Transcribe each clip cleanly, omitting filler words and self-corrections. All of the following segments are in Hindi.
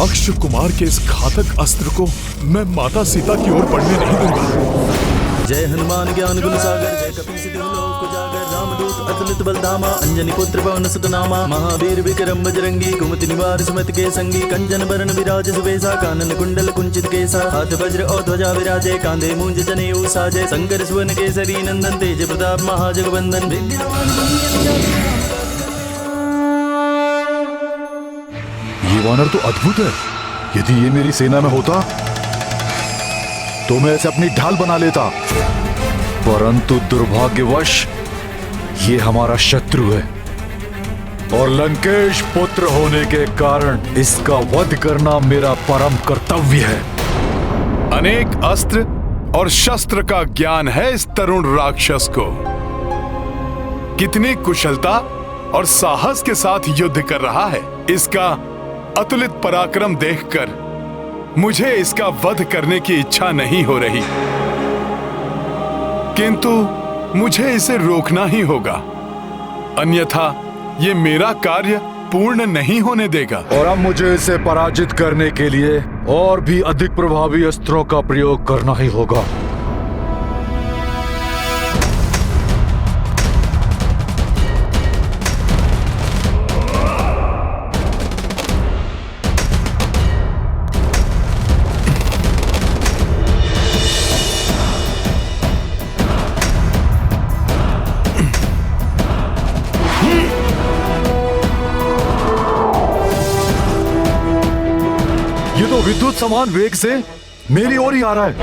अक्ष कुमार के इस घातक अस्त्र को मैं माता सीता की ओर बढ़ने नहीं दूंगा। जय हनुमान ज्ञान गुण सागर, जय कपी सिद्धि लोक उजागर, रामदूत अतुलित बलधामा, अंजनी पुत्र पवन सुत नामा, महावीर विक्रम बजरंगी, कुमति निवार सुमति के संगी, कंचन बरन विराज सुबेसा, कानन कुंडल कुंचित केसा, हाथ वज्र और ध्वजा विराजे, कांधे मूंज जनेऊ साजे, शंकर सुवन केसरी नंदन, तेज प्रताप महाजगवंदन, ये वानर तो अद्भुत है। यदि ये मेरी सेना में होता तो मैं इसे अपनी ढाल बना लेता, परंतु दुर्भाग्यवश ये हमारा शत्रु है और लंकेश पुत्र होने के कारण इसका वध करना मेरा परम कर्तव्य है। अनेक अस्त्र और शस्त्र का ज्ञान है इस तरुण राक्षस को। कितनी कुशलता और साहस के साथ युद्ध कर रहा है। इसका अतुलित पराक्रम देखकर मुझे इसका वध करने की इच्छा नहीं हो रही, किंतु मुझे इसे रोकना ही होगा, अन्यथा ये मेरा कार्य पूर्ण नहीं होने देगा। और अब मुझे इसे पराजित करने के लिए और भी अधिक प्रभावी अस्त्रों का प्रयोग करना ही होगा। ये तो विद्युत समान वेग से मेरी ओर ही आ रहा है।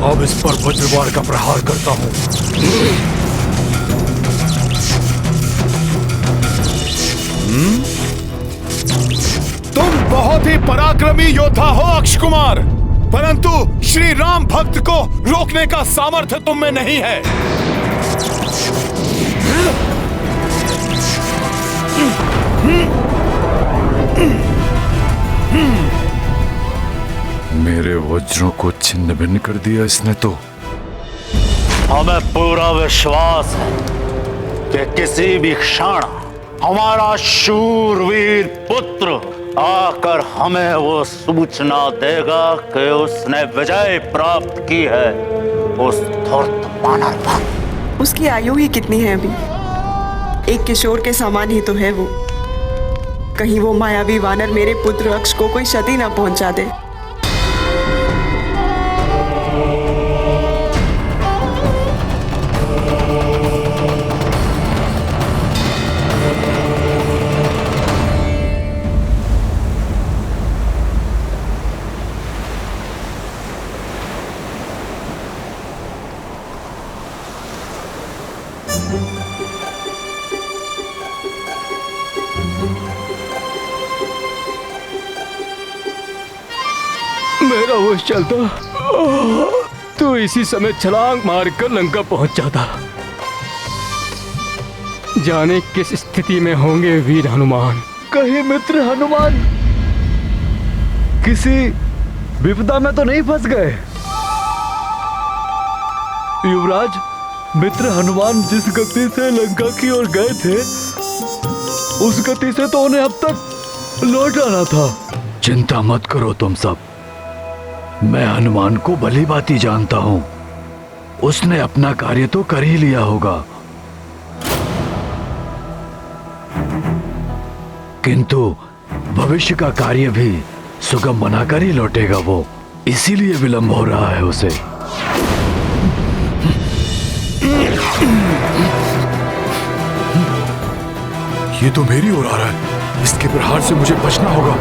अब इस पर वज्रवार का प्रहार करता हूं। तुम बहुत ही पराक्रमी योद्धा हो अक्ष कुमार, परंतु श्री राम भक्त को रोकने का सामर्थ्य तुम में नहीं है। मेरे वज्रों को छिन्न भिन्न कर दिया इसने तो। हमें पूरा विश्वास है कि किसी भी क्षण हमारा शूरवीर पुत्र आकर हमें वो सूचना देगा कि उसने विजय प्राप्त की है उस धूर्त वानर पर। उसकी आयु ही कितनी है अभी? एक किशोर के समान ही तो है वो। कहीं वो मायावी वानर मेरे पुत्र अक्ष को कोई क्षति ना पहुंचा दे। मेरा होश चलता तो इसी समय छलांग मारकर लंका पहुंच जाता। जाने किस स्थिति में होंगे वीर हनुमान। कहीं मित्र हनुमान किसी विपदा में तो नहीं फंस गए? युवराज, मित्र हनुमान जिस गति से लंका की ओर गए थे उस गति से तो उन्हें अब तक लौट आना था। चिंता मत करो तुम सब, मैं हनुमान को भली भांति जानता हूं। उसने अपना कार्य तो कर ही लिया होगा, किंतु भविष्य का कार्य भी सुगम बनाकर ही लौटेगा वो, इसीलिए विलंब हो रहा है उसे। ये तो मेरी ओर आ रहा है, इसके प्रहार से मुझे बचना होगा।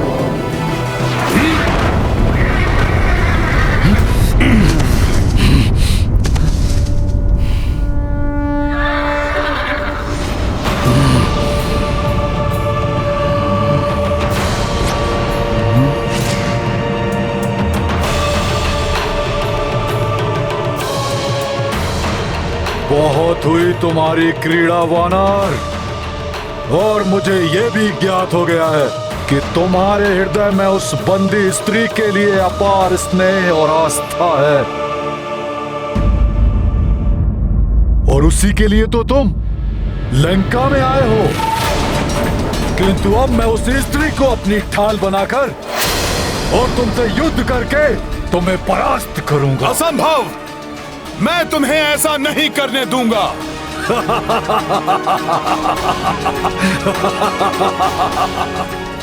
समाप्त हुई तुम्हारी क्रीड़ा वानर। और मुझे यह भी ज्ञात हो गया है कि तुम्हारे हृदय में उस बंदी स्त्री के लिए अपार स्नेह और आस्था है, और उसी के लिए तो तुम लंका में आए हो। किंतु अब मैं उस स्त्री को अपनी ढाल बनाकर और तुमसे युद्ध करके तुम्हें परास्त करूंगा। असंभव! मैं तुम्हें ऐसा नहीं करने दूंगा।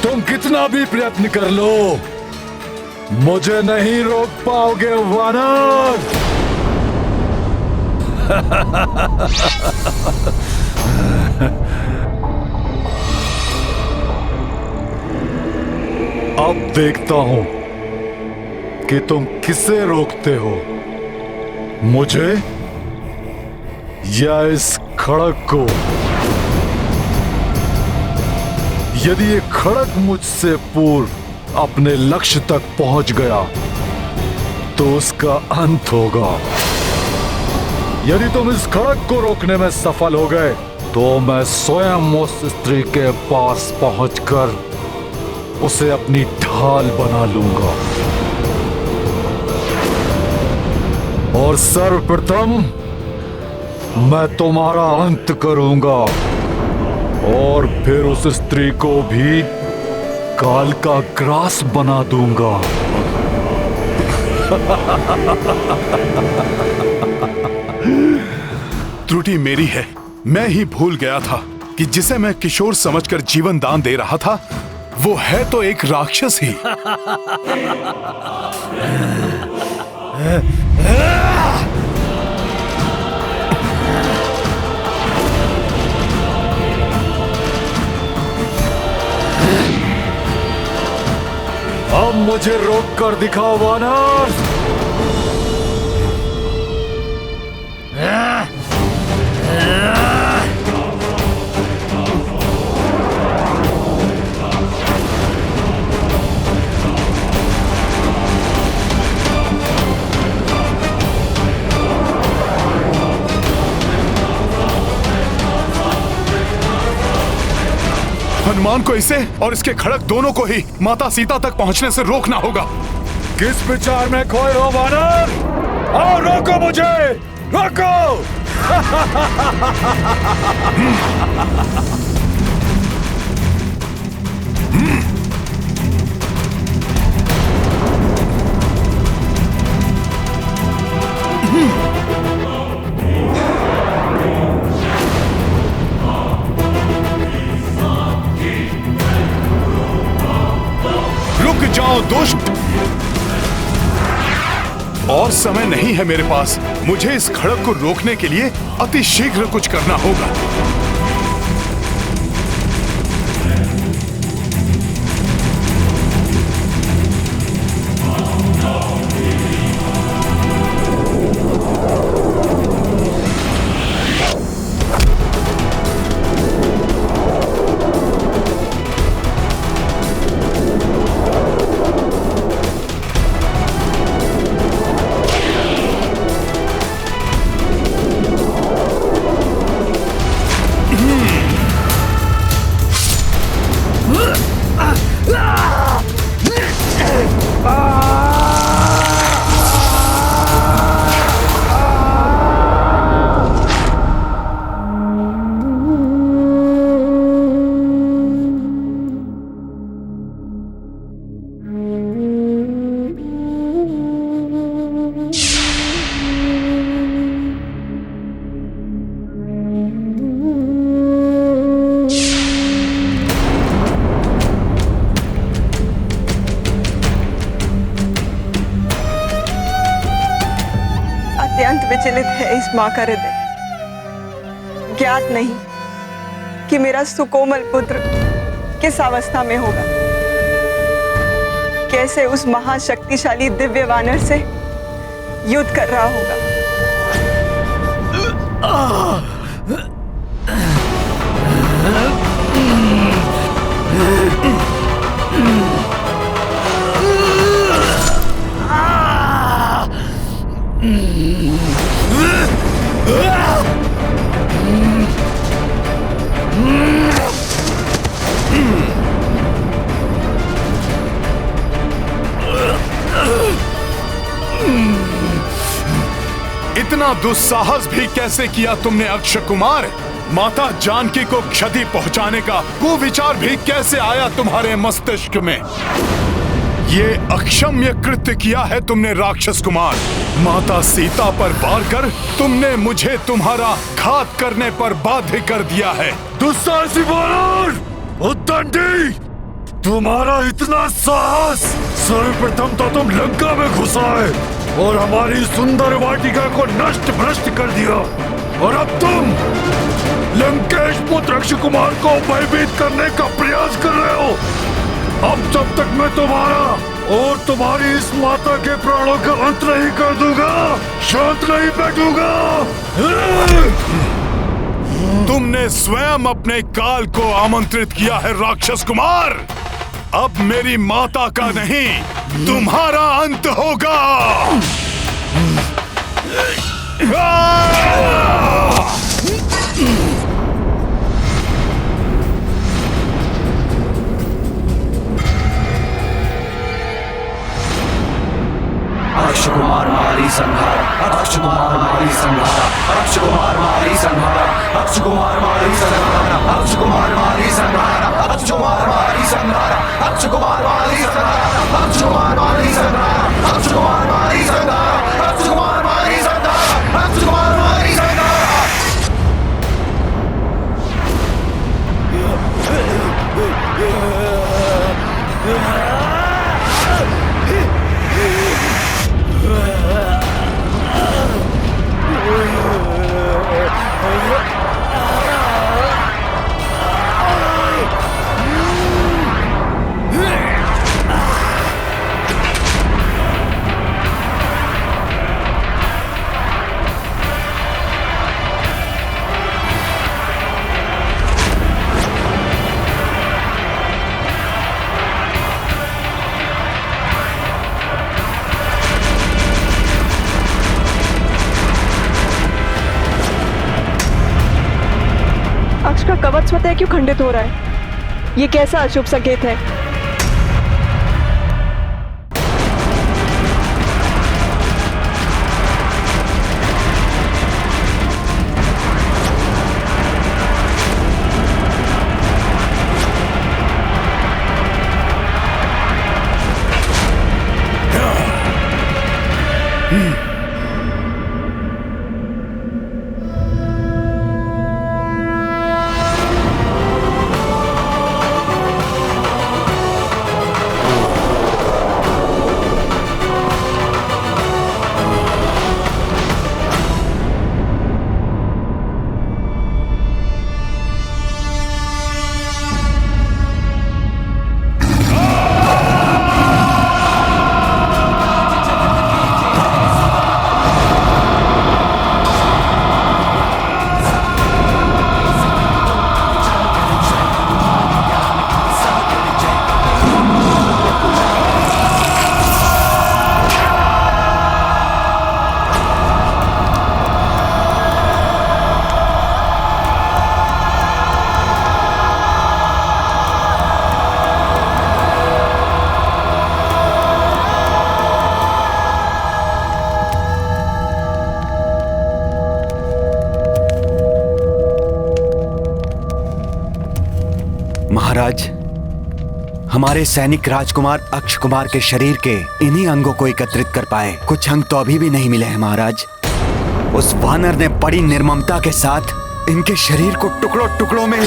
तुम कितना भी प्रयत्न कर लो, मुझे नहीं रोक पाओगे वानर। अब देखता हूं कि तुम किसे रोकते हो, मुझे या इस खड़क को। यदि ये खड़क मुझसे पूर्व अपने लक्ष्य तक पहुंच गया तो उसका अंत होगा। यदि तुम इस खड़क को रोकने में सफल हो गए तो मैं स्वयं उस स्त्री के पास पहुंचकर उसे अपनी ढाल बना लूंगा, और सर्वप्रथम मैं तुम्हारा अंत करूंगा, और फिर उस स्त्री को भी काल का ग्रास बना दूंगा। त्रुटि मेरी है। मैं ही भूल गया था कि जिसे मैं किशोर समझकर जीवन दान दे रहा था वो है तो एक राक्षस ही। अब मुझे रोक कर दिखाओ वानर। हनुमान को इसे और इसके खड़क दोनों को ही माता सीता तक पहुंचने से रोकना होगा। किस विचार में खोए हो वानर? आओ रोको मुझे, रोको। रुक जाओ दुष्ट! और समय नहीं है मेरे पास। मुझे इस खड़क को रोकने के लिए अति शीघ्र कुछ करना होगा। अत्यंत विचलित है इस मां का हृदय। ज्ञात नहीं कि मेरा सुकोमल पुत्र किस अवस्था में होगा, कैसे उस महाशक्तिशाली दिव्य वानर से युद्ध कर रहा होगा। इतना दुस्साहस भी कैसे किया तुमने अक्षय कुमार? माता जानकी को क्षति पहुंचाने का वो विचार भी कैसे आया तुम्हारे मस्तिष्क में? ये अक्षम्य कृत्य किया है तुमने राक्षस कुमार। माता सीता पर वार कर तुमने मुझे तुम्हारा घात करने पर बाध्य कर दिया है। दुस्साहसी वानर, उद्दंडी, तुम्हारा इतना साहस! सर्वप्रथम तो तुम लंका में घुसा है और हमारी सुंदर वाटिका को नष्ट भ्रष्ट कर दिया, और अब तुम लंकेश पुत्र अक्षय कुमार को भयभीत करने का प्रयास कर रहे हो। अब जब तक मैं तुम्हारा और तुम्हारी इस माता के प्राणों का अंत नहीं कर दूंगा, शांत नहीं बैठूंगा। तुमने स्वयं अपने काल को आमंत्रित किया है राक्षस कुमार। अब मेरी माता का नहीं, तुम्हारा अंत होगा। अक्षय कुमार मारी संहार, अक्षय कुमार मारी संहार, अक्षय कुमार मारी संहार, अक्षय कुमार मारी संहार, अक्षय कुमार मारी संहार, अक्षय कुमार मारी संहार, अक्षय कुमार मारी संहार, अक्षय कुमार मारी संहार, अक्षय कुमार मारी संहार, अक्षय कुमार मारी संहार, अक्षय कुमार मारी संहार। अक्ष का कवच स्वतः क्यों खंडित हो रहा है? ये कैसा अशुभ संकेत है? महाराज, हमारे सैनिक राजकुमार अक्षय कुमार के शरीर के इन्हीं अंगों को एकत्रित कर पाए। कुछ अंग तो अभी भी नहीं मिले हैं महाराज। उस वानर ने बड़ी निर्ममता के साथ इनके शरीर को टुकड़ों टुकड़ों में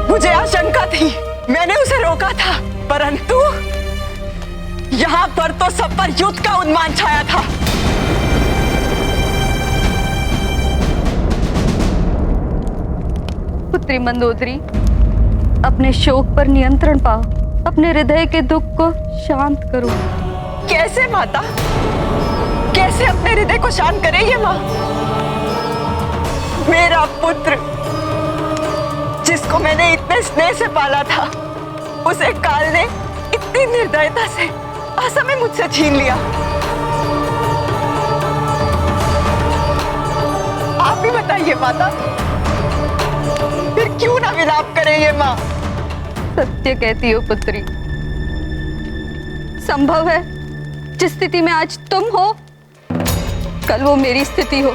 मुझे आशंका थी, मैंने उसे रोका था, परंतु यहाँ पर तो सब पर युद्ध का उन्माद छाया था। पुत्री मंदोदरी, अपने शोक पर नियंत्रण पाओ, अपने हृदय के दुख को शांत करो। कैसे माता, कैसे अपने हृदय को शांत करे ये माँ? मेरा पुत्र जिसको मैंने इतने स्नेह से पाला था, उसे काल ने इतनी निर्दयता से असमय मुझसे छीन लिया। आप ही बताइए माता, फिर क्यों ना विलाप करे ये माँ? सत्य कहती हो पुत्री। संभव है जिस स्थिति में आज तुम हो, कल वो मेरी स्थिति हो।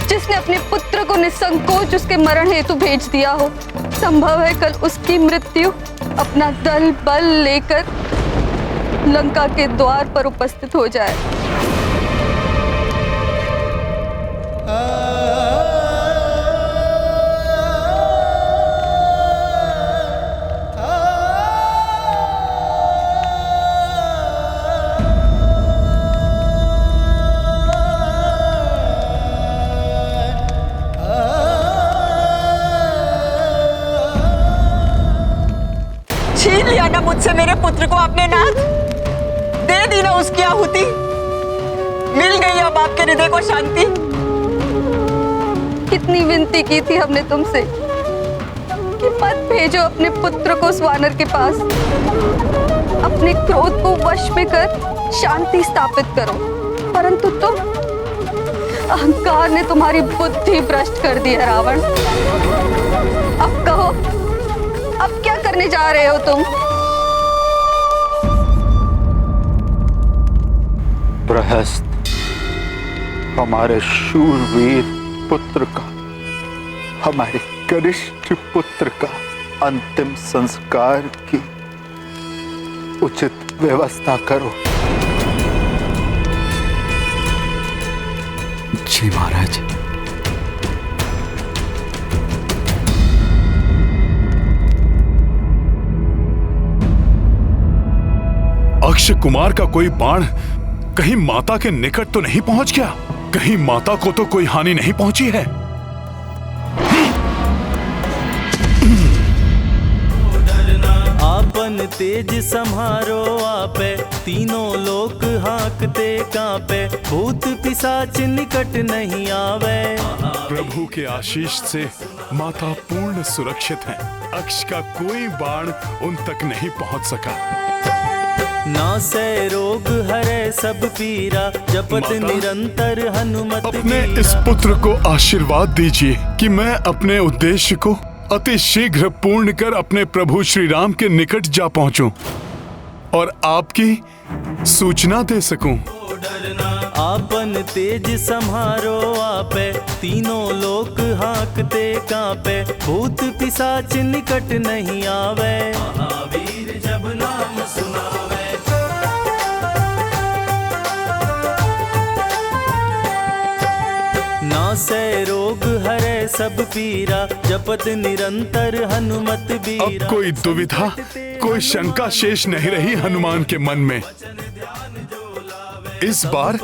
जिसने अपने पुत्र को निसंकोच उसके मरण हेतु भेज दिया हो, संभव है कल उसकी मृत्यु अपना दल बल लेकर लंका के द्वार पर उपस्थित हो जाए। छीन लिया ना मुझसे मेरे पुत्र को आपने नाथ, दे दी ना उसकी आहुति, मिल गई अब आपके हृदय को शांति। कितनी विनती की थी हमने तुमसे कि मत भेजो अपने पुत्र को उस वानर के पास, अपने क्रोध को वश में कर शांति स्थापित करो, परंतु तुम, अहंकार ने तुम्हारी बुद्धि भ्रष्ट कर दी है रावण। अब कहो, अब क्या करने जा रहे हो तुम? प्रहस्त हमारे शूरवीर पुत्र का, हमारे कनिष्ठ पुत्र का अंतिम संस्कार की उचित व्यवस्था करो। जी महाराज। अक्षय कुमार का कोई बाण कहीं माता के निकट तो नहीं पहुंच गया? कहीं माता को तो कोई हानि नहीं पहुंची है? आपन तेज सम्हारो आपे, तीनों लोक हांकते कांपे, भूत पिशाच निकट नहीं आवे। प्रभु के आशीष से माता पूर्ण सुरक्षित है। अक्ष का कोई बाण उन तक नहीं पहुंच सका। नासै रोग हरे सब पीरा, जपत निरंतर हनुमत अपने बीरा। इस पुत्र को आशीर्वाद दीजिए कि मैं अपने उद्देश्य को अति शीघ्र पूर्ण कर अपने प्रभु श्री राम के निकट जा पहुंचूं और आपकी सूचना दे सकूं। आपन तेज सम्हारो आपे, तीनों लोक हांकते कांपे, भूत पिशाच निकट नहीं आवे। महावीर जब नाम सुनावे, नासै रोग हरे सब पीरा, जपत निरंतर हनुमत बीरा। अब कोई दुविधा, कोई शंका शेष नहीं रही हनुमान के मन में। इस बार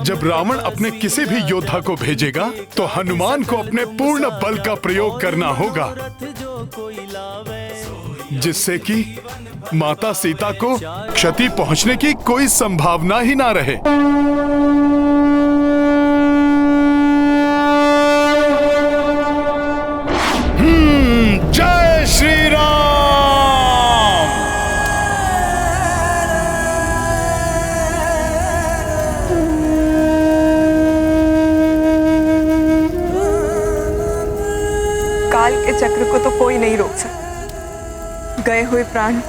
जब रावण अपने किसी भी योद्धा को भेजेगा तो हनुमान को अपने पूर्ण बल का प्रयोग करना होगा, जिससे कि माता सीता को क्षति पहुंचने की कोई संभावना ही ना रहे। जय श्री राम। काल के चक्र को तो कोई नहीं रोक सकता। गए हुए प्राण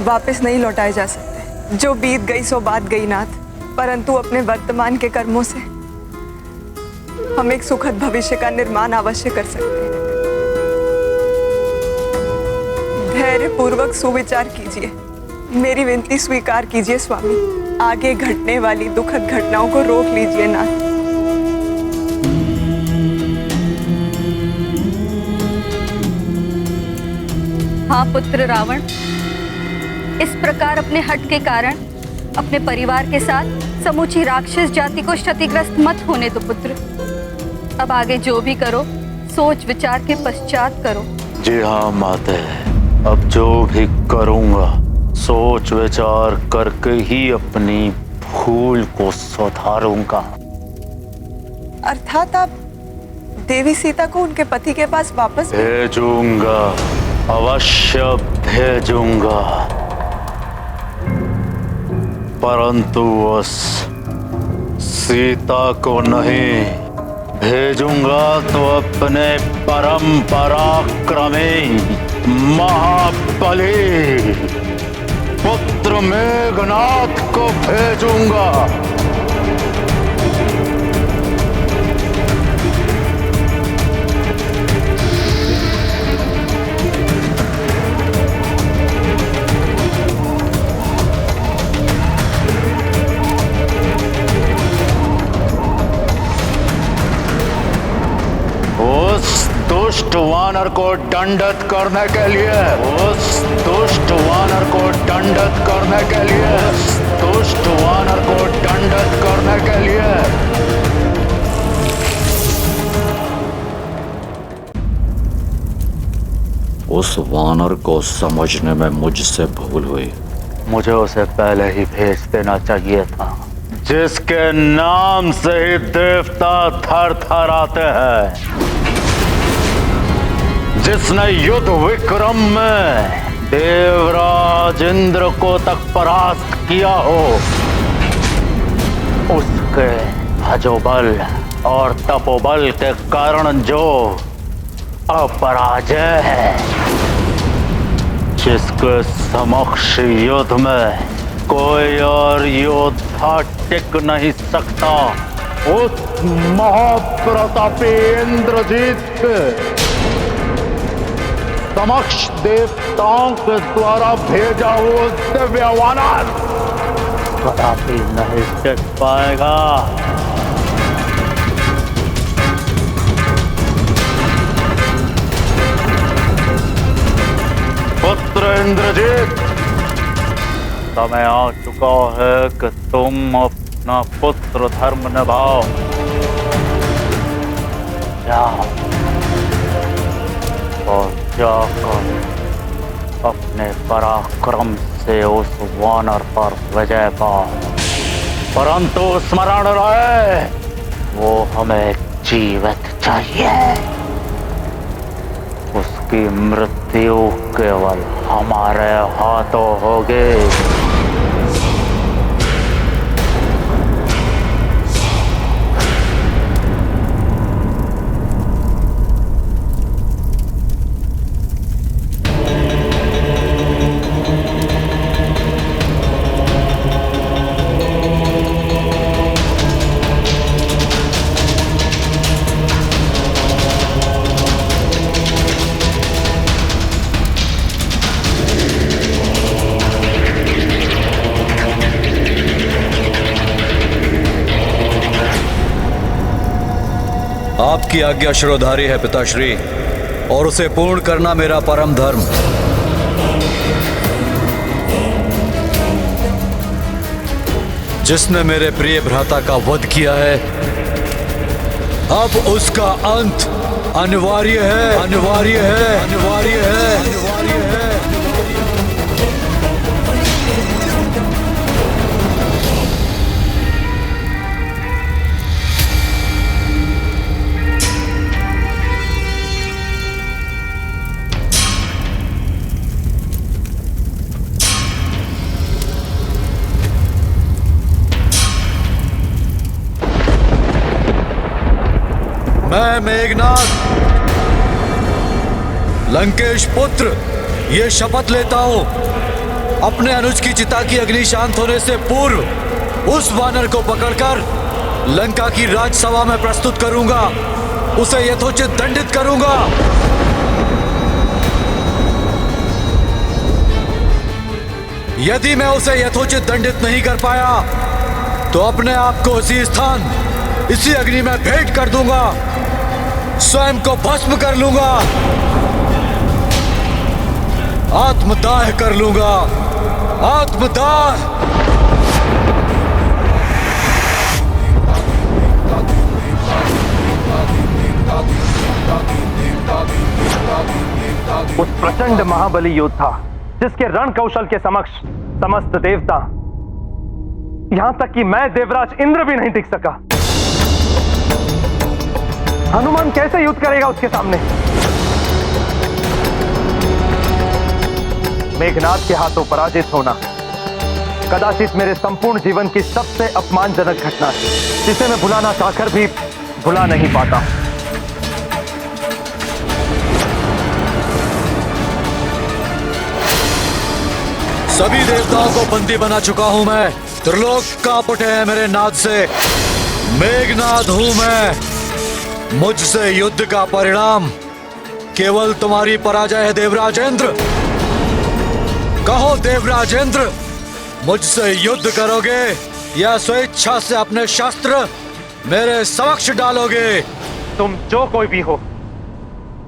वापस नहीं लौटाए जा सकते। जो बीत गई सो बात गई नाथ, परंतु अपने वर्तमान के कर्मों से हम एक सुखद भविष्य का निर्माण अवश्य कर सकते हैं। धैर्य पूर्वक सुविचार कीजिए, मेरी विनती स्वीकार कीजिए स्वामी। आगे घटने वाली दुखद घटनाओं को रोक लीजिए नाथ। हाँ पुत्र रावण, इस प्रकार अपने हट के कारण अपने परिवार के साथ समूची राक्षस जाति को क्षतिग्रस्त मत होने दो पुत्र। अब आगे जो भी करो सोच विचार के पश्चात करो। जी हाँ माते, अब जो भी करूंगा सोच विचार करके ही अपनी भूल को सुधारूंगा। अर्थात आप देवी सीता को उनके पति के पास वापस भेजूंगा, अवश्य भेजूंगा, परंतु उस सीता को नहीं भेजूंगा तो अपने परम पराक्रमी महाबली पुत्र मेघनाथ को भेजूंगा। उस दुष्ट वानर को दंडित करने के लिए, उस दुष्ट वानर को दंडित करने के लिए, उस दुष्ट वानर को दंडित करने के लिए उस वानर को समझने में मुझसे भूल हुई। मुझे उसे पहले ही भेज देना चाहिए था, जिसके नाम से ही देवता थर थर आते हैं, जिसने युद्ध विक्रम में देवराज इंद्र को तक परास्त किया हो, उसके भजोबल और तपोबल के कारण जो अपराजय है, जिसके समक्ष युद्ध में कोई और योद्धा टिक नहीं सकता, उस महाप्रतापी इंद्रजीत के समक्ष देवताओं के द्वारा भेजा हुआ दिव्य वानर कदापि नहीं टिक पाएगा। पुत्र इंद्रजीत, समय आ चुका है कि तुम अपना पुत्र धर्म निभाओ। जाओ और जाकर अपने पराक्रम से उस वानर पर विजय पाओ, परंतु स्मरण रहे वो हमें जीवित चाहिए। उसकी मृत्यु केवल हमारे हाथों होगी। आपकी आज्ञा शिरोधारी है पिताश्री, और उसे पूर्ण करना मेरा परम धर्म। जिसने मेरे प्रिय भ्राता का वध किया है, अब उसका अंत अनिवार्य है, अनिवार्य है, अनिवार्य है, अनिवार्य है। मैं मेघनाथ लंकेश पुत्र ये शपथ लेता हूं, अपने अनुज की चिता की अग्नि शांत होने से पूर्व उस वानर को पकड़कर लंका की राजसभा में प्रस्तुत करूंगा, उसे यथोचित दंडित करूंगा। यदि मैं उसे यथोचित दंडित नहीं कर पाया तो अपने आप को इसी स्थान, इसी अग्नि में भेंट कर दूंगा, स्वयं को भस्म कर लूंगा, आत्मदाह कर लूंगा। आत्मदाह। उस प्रचंड महाबली योद्धा जिसके रण कौशल के समक्ष समस्त देवता, यहां तक कि मैं देवराज इंद्र भी नहीं टिक सका। हनुमान कैसे युद्ध करेगा उसके सामने? मेघनाद के हाथों पराजित होना कदाचित मेरे संपूर्ण जीवन की सबसे अपमानजनक घटना है, जिसे मैं भुलाना चाहकर भी भुला नहीं पाता। सभी देवताओं को बंदी बना चुका हूं मैं। त्रिलोक कांप उठे हैं मेरे नाद से। मेघनाद हूं मैं। मुझसे युद्ध का परिणाम केवल तुम्हारी पराजय है देवराजेंद्र। कहो देवराजेंद्र, मुझसे युद्ध करोगे या स्वेच्छा से अपने शस्त्र मेरे समक्ष डालोगे? तुम जो कोई भी हो,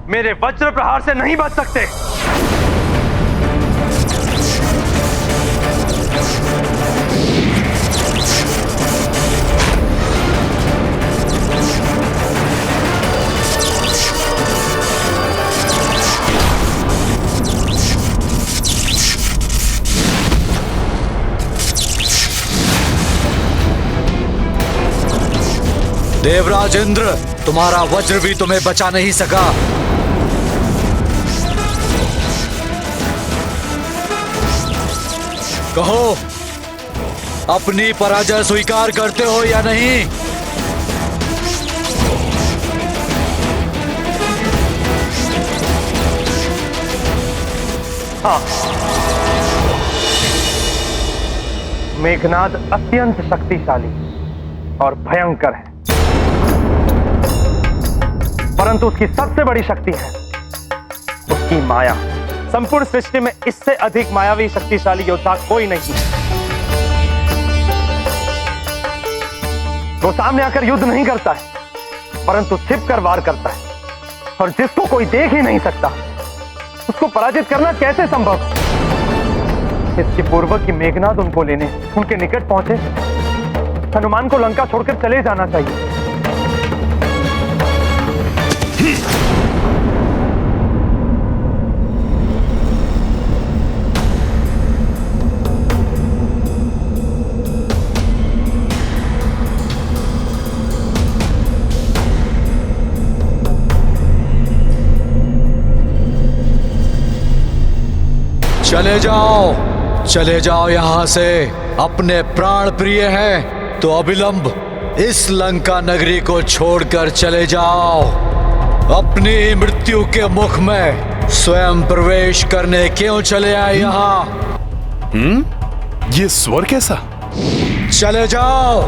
मेरे वज्र प्रहार से नहीं बच सकते। देवराज इंद्र, तुम्हारा वज्र भी तुम्हें बचा नहीं सका। कहो, अपनी पराजय स्वीकार करते हो या नहीं? हाँ, मेघनाद अत्यंत शक्तिशाली और भयंकर है, परंतु उसकी सबसे बड़ी शक्ति है उसकी माया। संपूर्ण सृष्टि में इससे अधिक मायावी शक्तिशाली योद्धा कोई नहीं है। वो सामने आकर युद्ध नहीं करता है, परंतु छिपकर वार करता है, और जिसको कोई देख ही नहीं सकता उसको पराजित करना कैसे संभव? इसके पूर्व कि मेघनाद उनको लेने उनके निकट पहुंचे, हनुमान को लंका छोड़कर चले जाना चाहिए। चले जाओ यहां से। अपने प्राण प्रिय हैं तो अविलंब इस लंका नगरी को छोड़कर चले जाओ। अपनी मृत्यु के मुख में स्वयं प्रवेश करने क्यों चले आए यहाँ? ये स्वर कैसा? चले जाओ।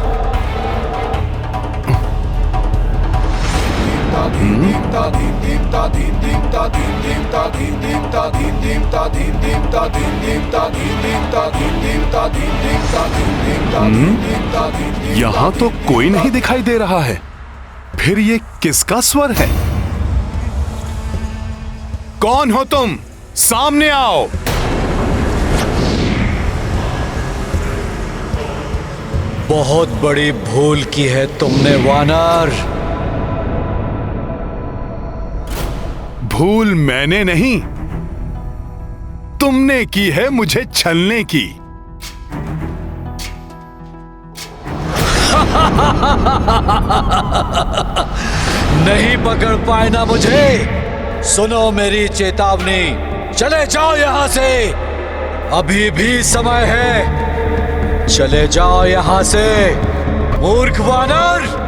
यहाँ तो कोई नहीं दिखाई दे रहा है, फिर ये किसका स्वर है? कौन हो तुम? सामने आओ। बहुत बड़ी भूल की है तुमने वानर। भूल मैंने नहीं, तुमने की है मुझे छलने की। नहीं पकड़ पाए ना मुझे। सुनो मेरी चेतावनी, चले जाओ यहां से, अभी भी समय है। चले जाओ यहां से मूर्ख वानर।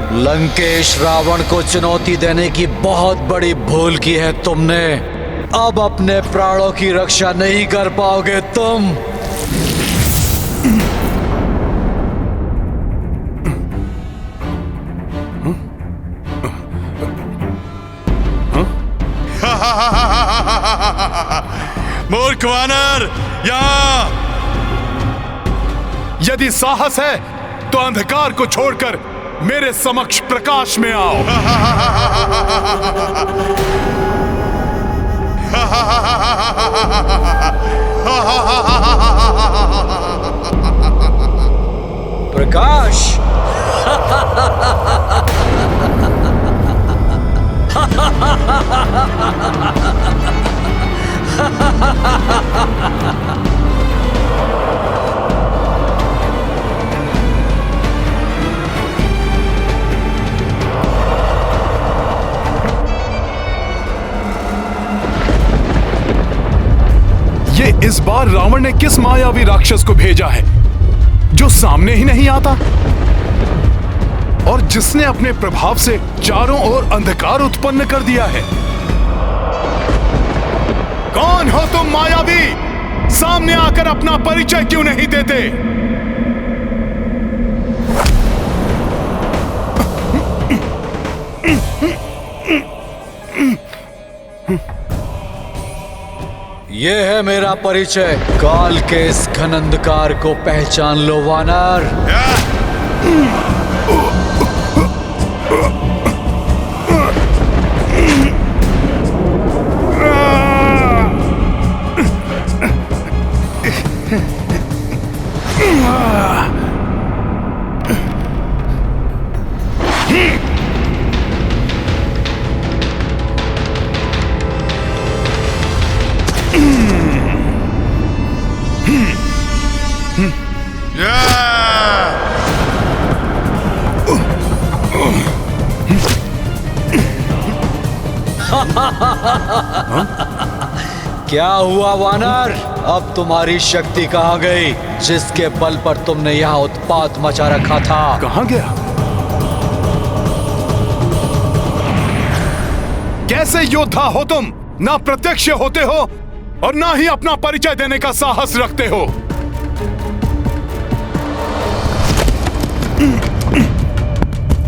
लंकेश रावण को चुनौती देने की बहुत बड़ी भूल की है तुमने। अब अपने प्राणों की रक्षा नहीं कर पाओगे तुम। मूर्ख वानर, यहाँ! यदि साहस है तो अंधकार को छोड़कर मेरे समक्ष प्रकाश में आओ। प्रकाश। ये इस बार रावण ने किस मायावी राक्षस को भेजा है जो सामने ही नहीं आता और जिसने अपने प्रभाव से चारों ओर अंधकार उत्पन्न कर दिया है? कौन हो तुम मायावी? सामने आकर अपना परिचय क्यों नहीं देते? ये है मेरा परिचय। काल के इस घन अंधकार को पहचान लो वानर। क्या हुआ वानर? अब तुम्हारी शक्ति कहाँ गई जिसके बल पर तुमने यहाँ उत्पात मचा रखा था? कहाँ गया? कैसे योद्धा हो तुम? ना प्रत्यक्ष होते हो और ना ही अपना परिचय देने का साहस रखते हो।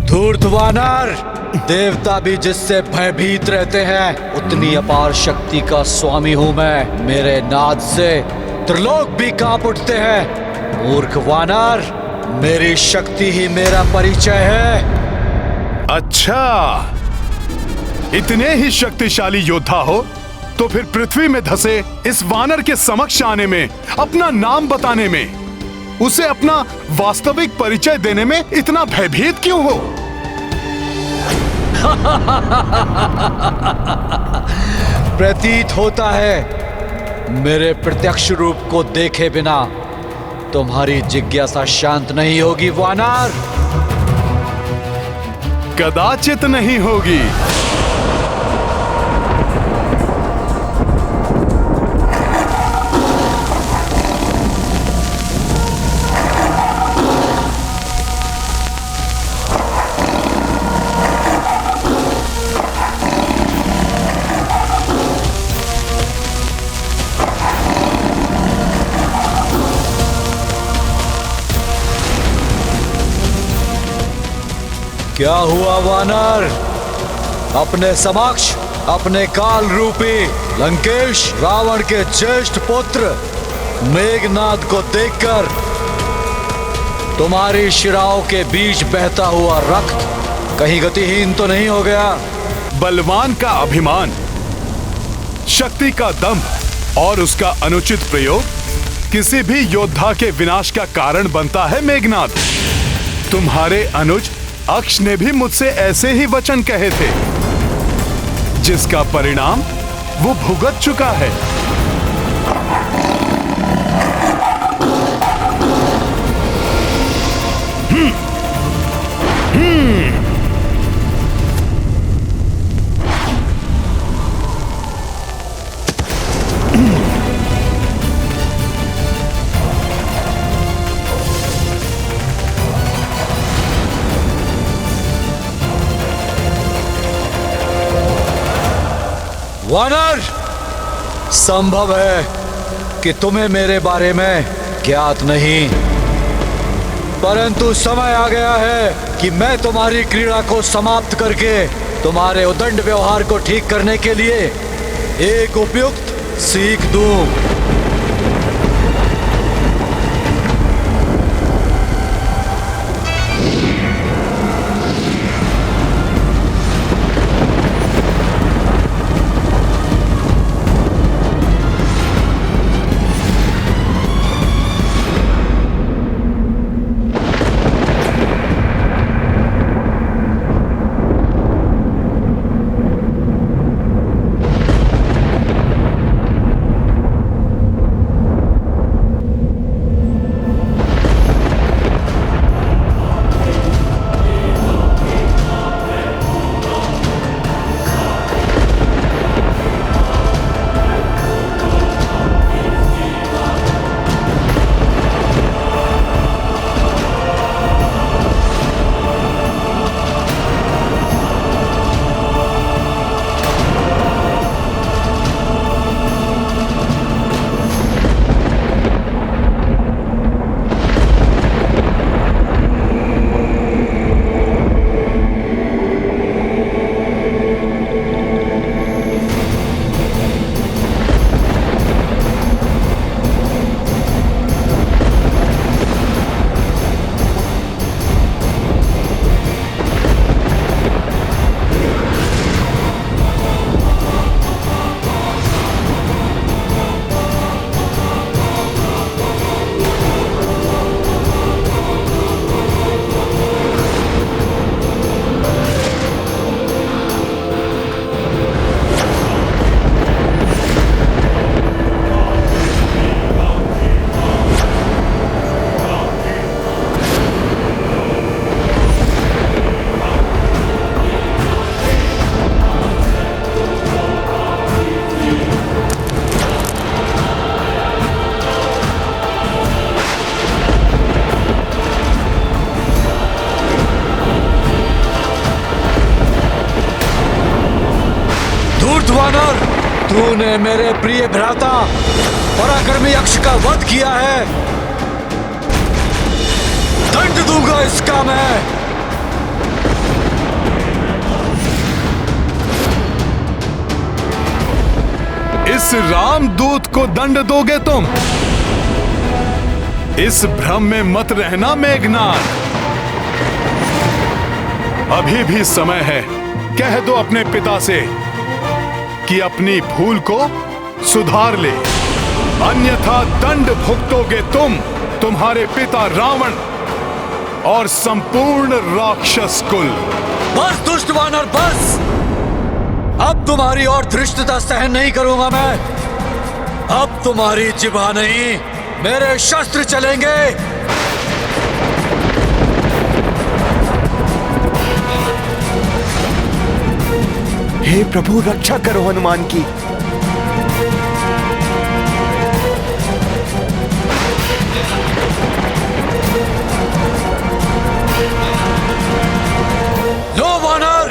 धूर्त वानर, देवता भी जिससे भयभीत रहते हैं उतनी अपार शक्ति का स्वामी हूं मैं। मेरे नाद से त्रिलोक भी कांप उठते हैं। मूर्ख वानर, मेरी शक्ति ही मेरा परिचय है। अच्छा, इतने ही शक्तिशाली योद्धा हो तो फिर पृथ्वी में धसे इस वानर के समक्ष आने में, अपना नाम बताने में, उसे अपना वास्तविक परिचय देने में इतना भयभीत क्यों हो? प्रतीत होता है मेरे प्रत्यक्ष रूप को देखे बिना तुम्हारी जिज्ञासा शांत नहीं होगी वानर। कदाचित नहीं होगी। क्या हुआ वानर? अपने समक्ष अपने काल रूपी लंकेश रावण के ज्येष्ठ पुत्र मेघनाद को देखकर तुम्हारी शिराओं के बीच बहता हुआ रक्त कहीं गतिहीन तो नहीं हो गया? बलवान का अभिमान, शक्ति का दंभ और उसका अनुचित प्रयोग किसी भी योद्धा के विनाश का कारण बनता है मेघनाद। तुम्हारे अनुज अक्ष ने भी मुझसे ऐसे ही वचन कहे थे, जिसका परिणाम वो भुगत चुका है। वानर, संभव है कि तुम्हें मेरे बारे में ज्ञात नहीं, परंतु समय आ गया है कि मैं तुम्हारी क्रीड़ा को समाप्त करके तुम्हारे उदंड व्यवहार को ठीक करने के लिए एक उपयुक्त सीख दूं। धूर्त वानर, तूने मेरे प्रिय भ्राता पराक्रमी यक्ष का वध किया है। दंड दूंगा इसका मैं। इस रामदूत को दंड दोगे तुम? इस भ्रम में मत रहना मेघनाथ। अभी भी समय है। कह दो अपने पिता से कि अपनी भूल को सुधार ले, अन्यथा दंड भुगतोगे तुम, तुम्हारे पिता रावण और संपूर्ण राक्षस कुल। बस दुष्ट वानर बस। अब तुम्हारी और धृष्टता सहन नहीं करूंगा मैं। अब तुम्हारी जिभा नहीं, मेरे शस्त्र चलेंगे। हे प्रभु, रक्षा करो हनुमान की। लो वानर,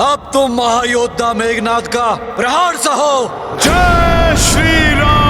अब तुम महायोद्धा मेघनाथ का प्रहार सहो। जय श्री राम।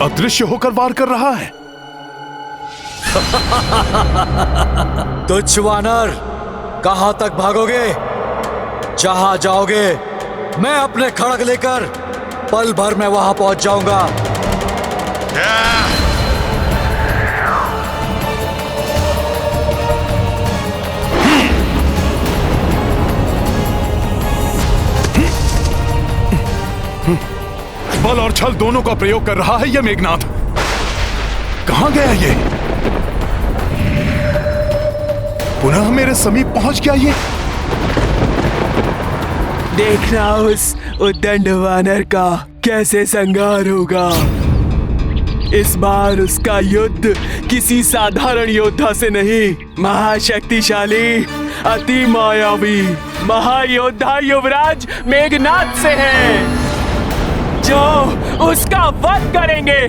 अदृश्य होकर वार कर रहा है। तुच्छ वानर, कहां तक भागोगे? जहां जाओगे मैं अपने खड़ग लेकर पल भर में वहां पहुंच जाऊंगा। बल और छल दोनों का प्रयोग कर रहा है यह मेघनाथ। कहां गया ये? पुनः मेरे समीप पहुंच गया ये। देखना उस उद्दंड वानर का कैसे संहार होगा। इस बार उसका युद्ध किसी साधारण योद्धा से नहीं, महाशक्तिशाली, अति मायावी महायोद्धा युवराज मेघनाथ से है, जो उसका वध करेंगे।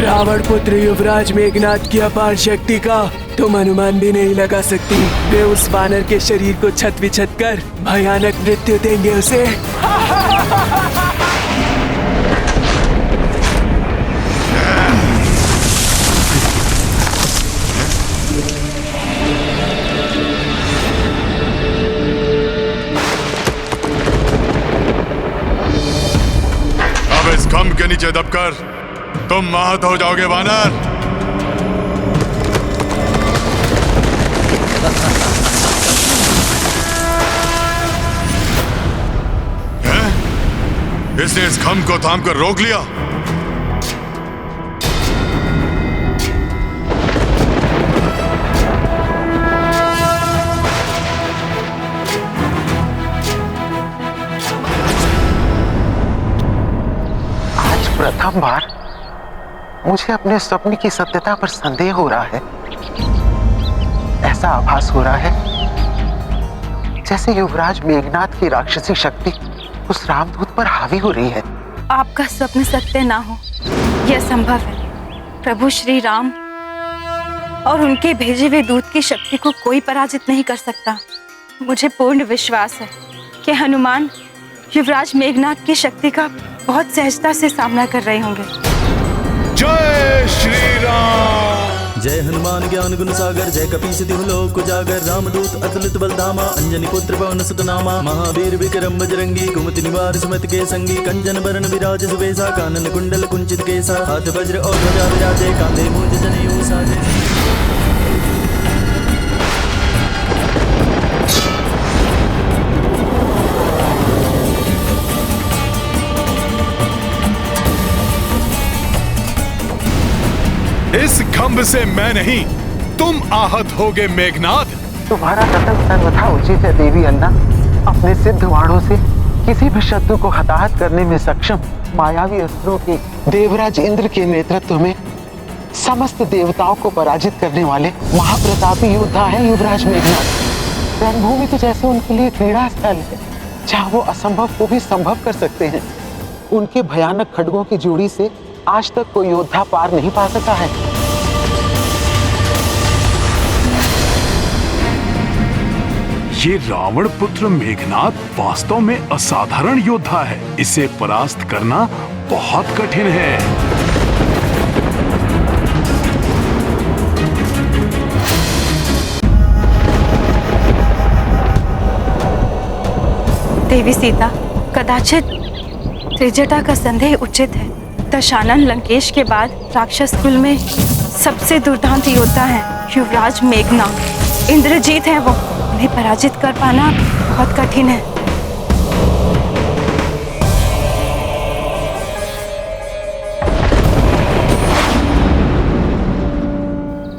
रावण पुत्र युवराज मेघनाथ की अपार शक्ति का तुम अनुमान भी नहीं लगा सकती। वे उस वानर के शरीर को छत विछत कर भयानक मृत्यु देंगे उसे। अब इस खम्भ के नीचे दबकर तुम महत हो जाओगे वानर। इसने इस खम्भ को थाम कर रोक लिया। आज प्रथम बार मुझे अपने स्वप्न की सत्यता पर संदेह हो रहा है। ऐसा आभास हो रहा है जैसे युवराज मेघनाथ की राक्षसी शक्ति उस रामदूत पर हावी हो रही है। आपका स्वप्न सत्य ना हो यह संभव है। प्रभु श्री राम और उनके भेजे हुए दूत की शक्ति को कोई पराजित नहीं कर सकता। मुझे पूर्ण विश्वास है कि हनुमान युवराज मेघनाथ की शक्ति का बहुत सहजता से सामना कर रहे होंगे। जय श्री राम। जय हनुमान ज्ञान गुण सागर, जय कपीस तिहु लोक उजागर, रामदूत अतुलित बलधामा, अंजनी पुत्र पवन सुत नामा, महावीर विक्रम बजरंगी, कुमति निवार सुमति के संगी, कंचन बरन विराज सुबेसा, कानन कुंडल कुंचित केसा, हाथ वज्र और ध्वजा विराजे, कांधे मूंज जनेऊ साजे। इस खंभ से मैं नहीं, तुम आहत होगे मेघनाद। तुम्हारा कथन सर्वथा उचित है देवी अन्ना। अपने सिद्ध बाणों से किसी भी शत्रु को हताहत करने में सक्षम मायावी अस्त्रों के देवराज इंद्र के नेतृत्व में समस्त देवताओं को पराजित करने वाले महाप्रतापी योद्धा है युवराज मेघनाद। रणभूमि तो जैसे उनके लिए क्रीड़ा स्थल है, जहाँ वो असंभव को भी संभव कर सकते हैं। उनके भयानक खड्गों की जोड़ी से आज तक कोई योद्धा पार नहीं पा सका है। ये रावण पुत्र मेघनाद वास्तव में असाधारण योद्धा है। इसे परास्त करना बहुत कठिन है। देवी सीता, कदाचित त्रिजटा का संदेह उचित है। दशानन लंकेश के बाद राक्षस कुल में सबसे दुर्दांत योद्धा है युवराज मेघनाद। इंद्रजीत है वो, उन्हें पराजित कर पाना बहुत कठिन है।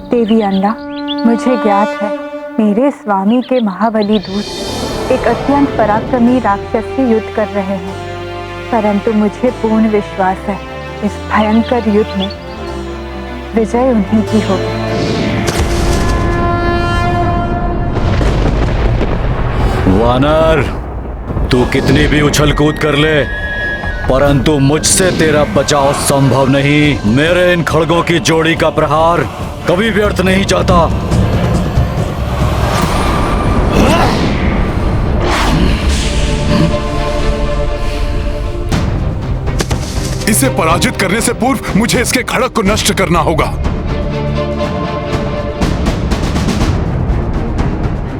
देवी अन्ना, मुझे ज्ञात है मेरे स्वामी के महाबली दूत एक अत्यंत पराक्रमी राक्षस से युद्ध कर रहे हैं, परंतु मुझे पूर्ण विश्वास है इस भयंकर युद्ध में विजय उन्हीं की होगी। वानर, तू कितनी भी उछल कूद कर ले, परंतु मुझसे तेरा बचाव संभव नहीं। मेरे इन खड्गों की जोड़ी का प्रहार कभी व्यर्थ नहीं जाता। इसे पराजित करने से पूर्व मुझे इसके खड़ग को नष्ट करना होगा।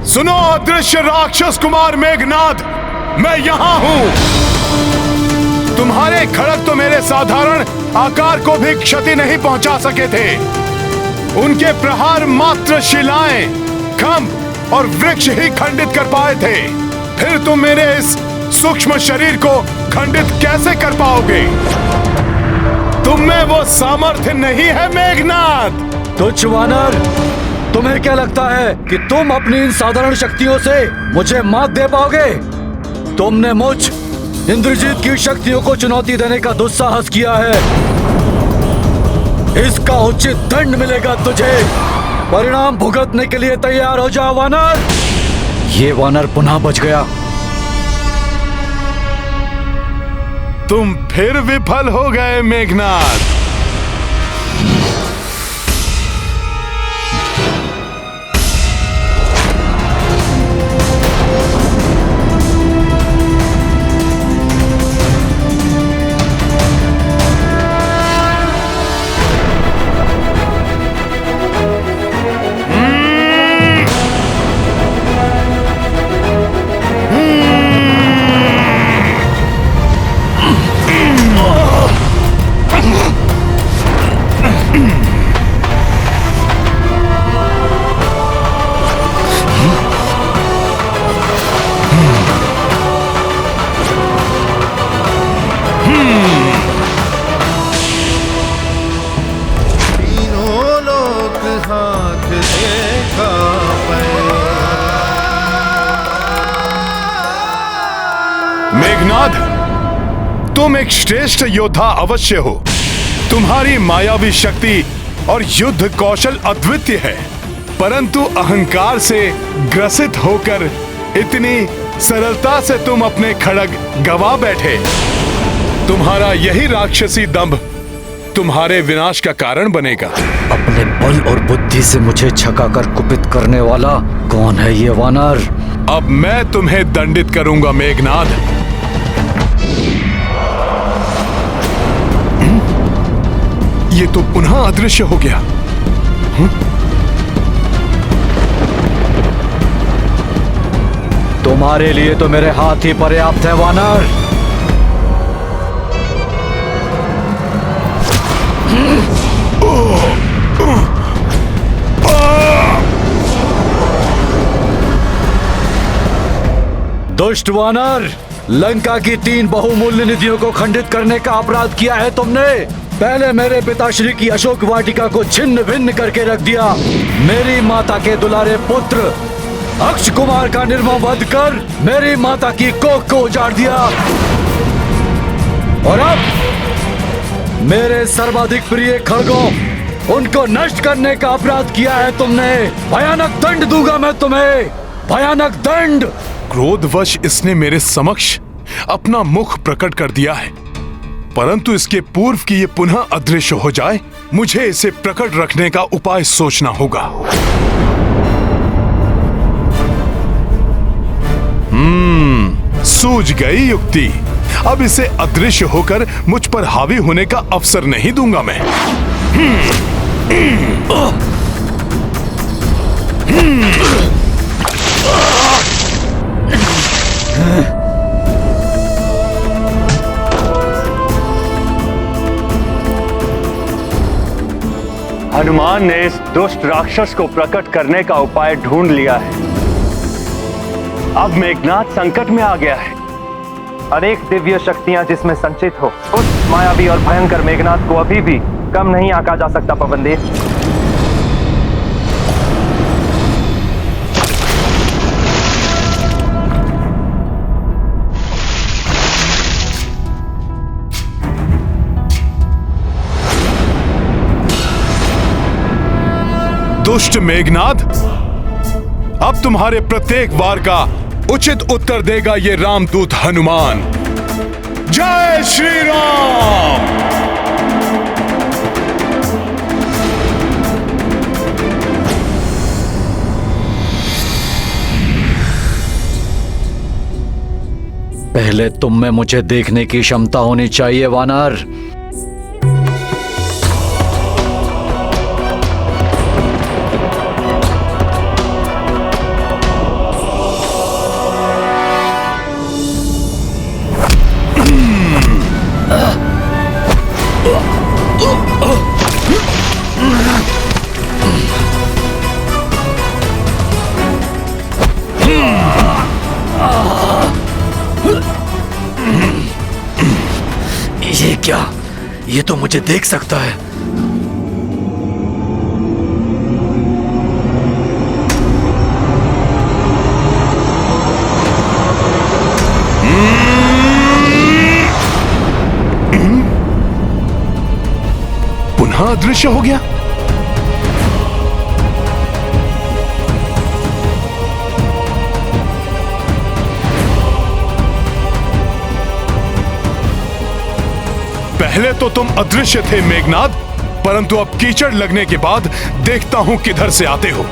सुनो अदृश्य राक्षस कुमार मेघनाद, मैं यहां हूं। तुम्हारे खड़ग तो मेरे साधारण आकार को भी क्षति नहीं पहुंचा सके थे। उनके प्रहार मात्र शिलाएं, खंभ और वृक्ष ही खंडित कर पाए थे। फिर तुम मेरे इस सूक्ष्म शरीर को खंडित कैसे कर पाओगे? तुम में वो सामर्थ्य नहीं है मेघनाद। तुच्छ वानर, तुम्हें क्या लगता है कि तुम अपनी इन साधारण शक्तियों से मुझे मात दे पाओगे? तुमने मुझ इंद्रजीत की शक्तियों को चुनौती देने का दुस्साहस किया है। इसका उचित दंड मिलेगा तुझे। परिणाम भुगतने के लिए तैयार हो जा वानर। ये वानर पुनः बच गया। तुम फिर विफल हो गए मेघनाद। मेघनाद, तुम एक श्रेष्ठ योद्धा अवश्य हो। तुम्हारी मायावी शक्ति और युद्ध कौशल अद्वितीय है, परंतु अहंकार से ग्रसित होकर इतनी सरलता से तुम अपने खड्ग गवा बैठे। तुम्हारा यही राक्षसी दंभ तुम्हारे विनाश का कारण बनेगा। अपने बल और बुद्धि से मुझे छकाकर कुपित करने वाला कौन है ये वानर? अब मैं तुम्हें दंडित करूंगा मेघनाद। ये तो पुनः अदृश्य हो गया। तुम्हारे लिए तो मेरे हाथ ही पर्याप्त है वानर। दुष्ट वानर, लंका की 3 बहुमूल्य निधियों को खंडित करने का अपराध किया है तुमने। पहले मेरे पिताश्री की अशोक वाटिका को छिन्न भिन्न करके रख दिया, मेरी माता के दुलारे पुत्र अक्ष कुमार का निर्मम वध कर मेरी माता की कोख को उजाड़ दिया, और अब मेरे सर्वाधिक प्रिय खड़गों, उनको नष्ट करने का अपराध किया है तुमने। भयानक दंड दूंगा मैं तुम्हें, भयानक दंड। क्रोधवश इसने मेरे समक्ष अपना मुख प्रकट कर दिया है, परंतु इसके पूर्व कि ये पुनः अदृश्य हो जाए, मुझे इसे प्रकट रखने का उपाय सोचना होगा। सूझ गई युक्ति। अब इसे अदृश्य होकर मुझ पर हावी होने का अवसर नहीं दूंगा मैं। हनुमान ने इस दुष्ट राक्षस को प्रकट करने का उपाय ढूंढ लिया है। अब मेघनाद संकट में आ गया है। अनेक दिव्य शक्तियां जिसमें संचित हो, उस मायावी और भयंकर मेघनाद को अभी भी कम नहीं आंका जा सकता पवनदेव। दुष्ट मेघनाद, अब तुम्हारे प्रत्येक वार का उचित उत्तर देगा ये रामदूत हनुमान। जय श्री राम। पहले तुम में मुझे देखने की क्षमता होनी चाहिए वानर। ये क्या? ये तो मुझे देख सकता है। पुनः अदृश्य हो गया। पहले तो तुम अदृश्य थे मेघनाद, परंतु अब कीचड़ लगने के बाद देखता हूं किधर से आते हो।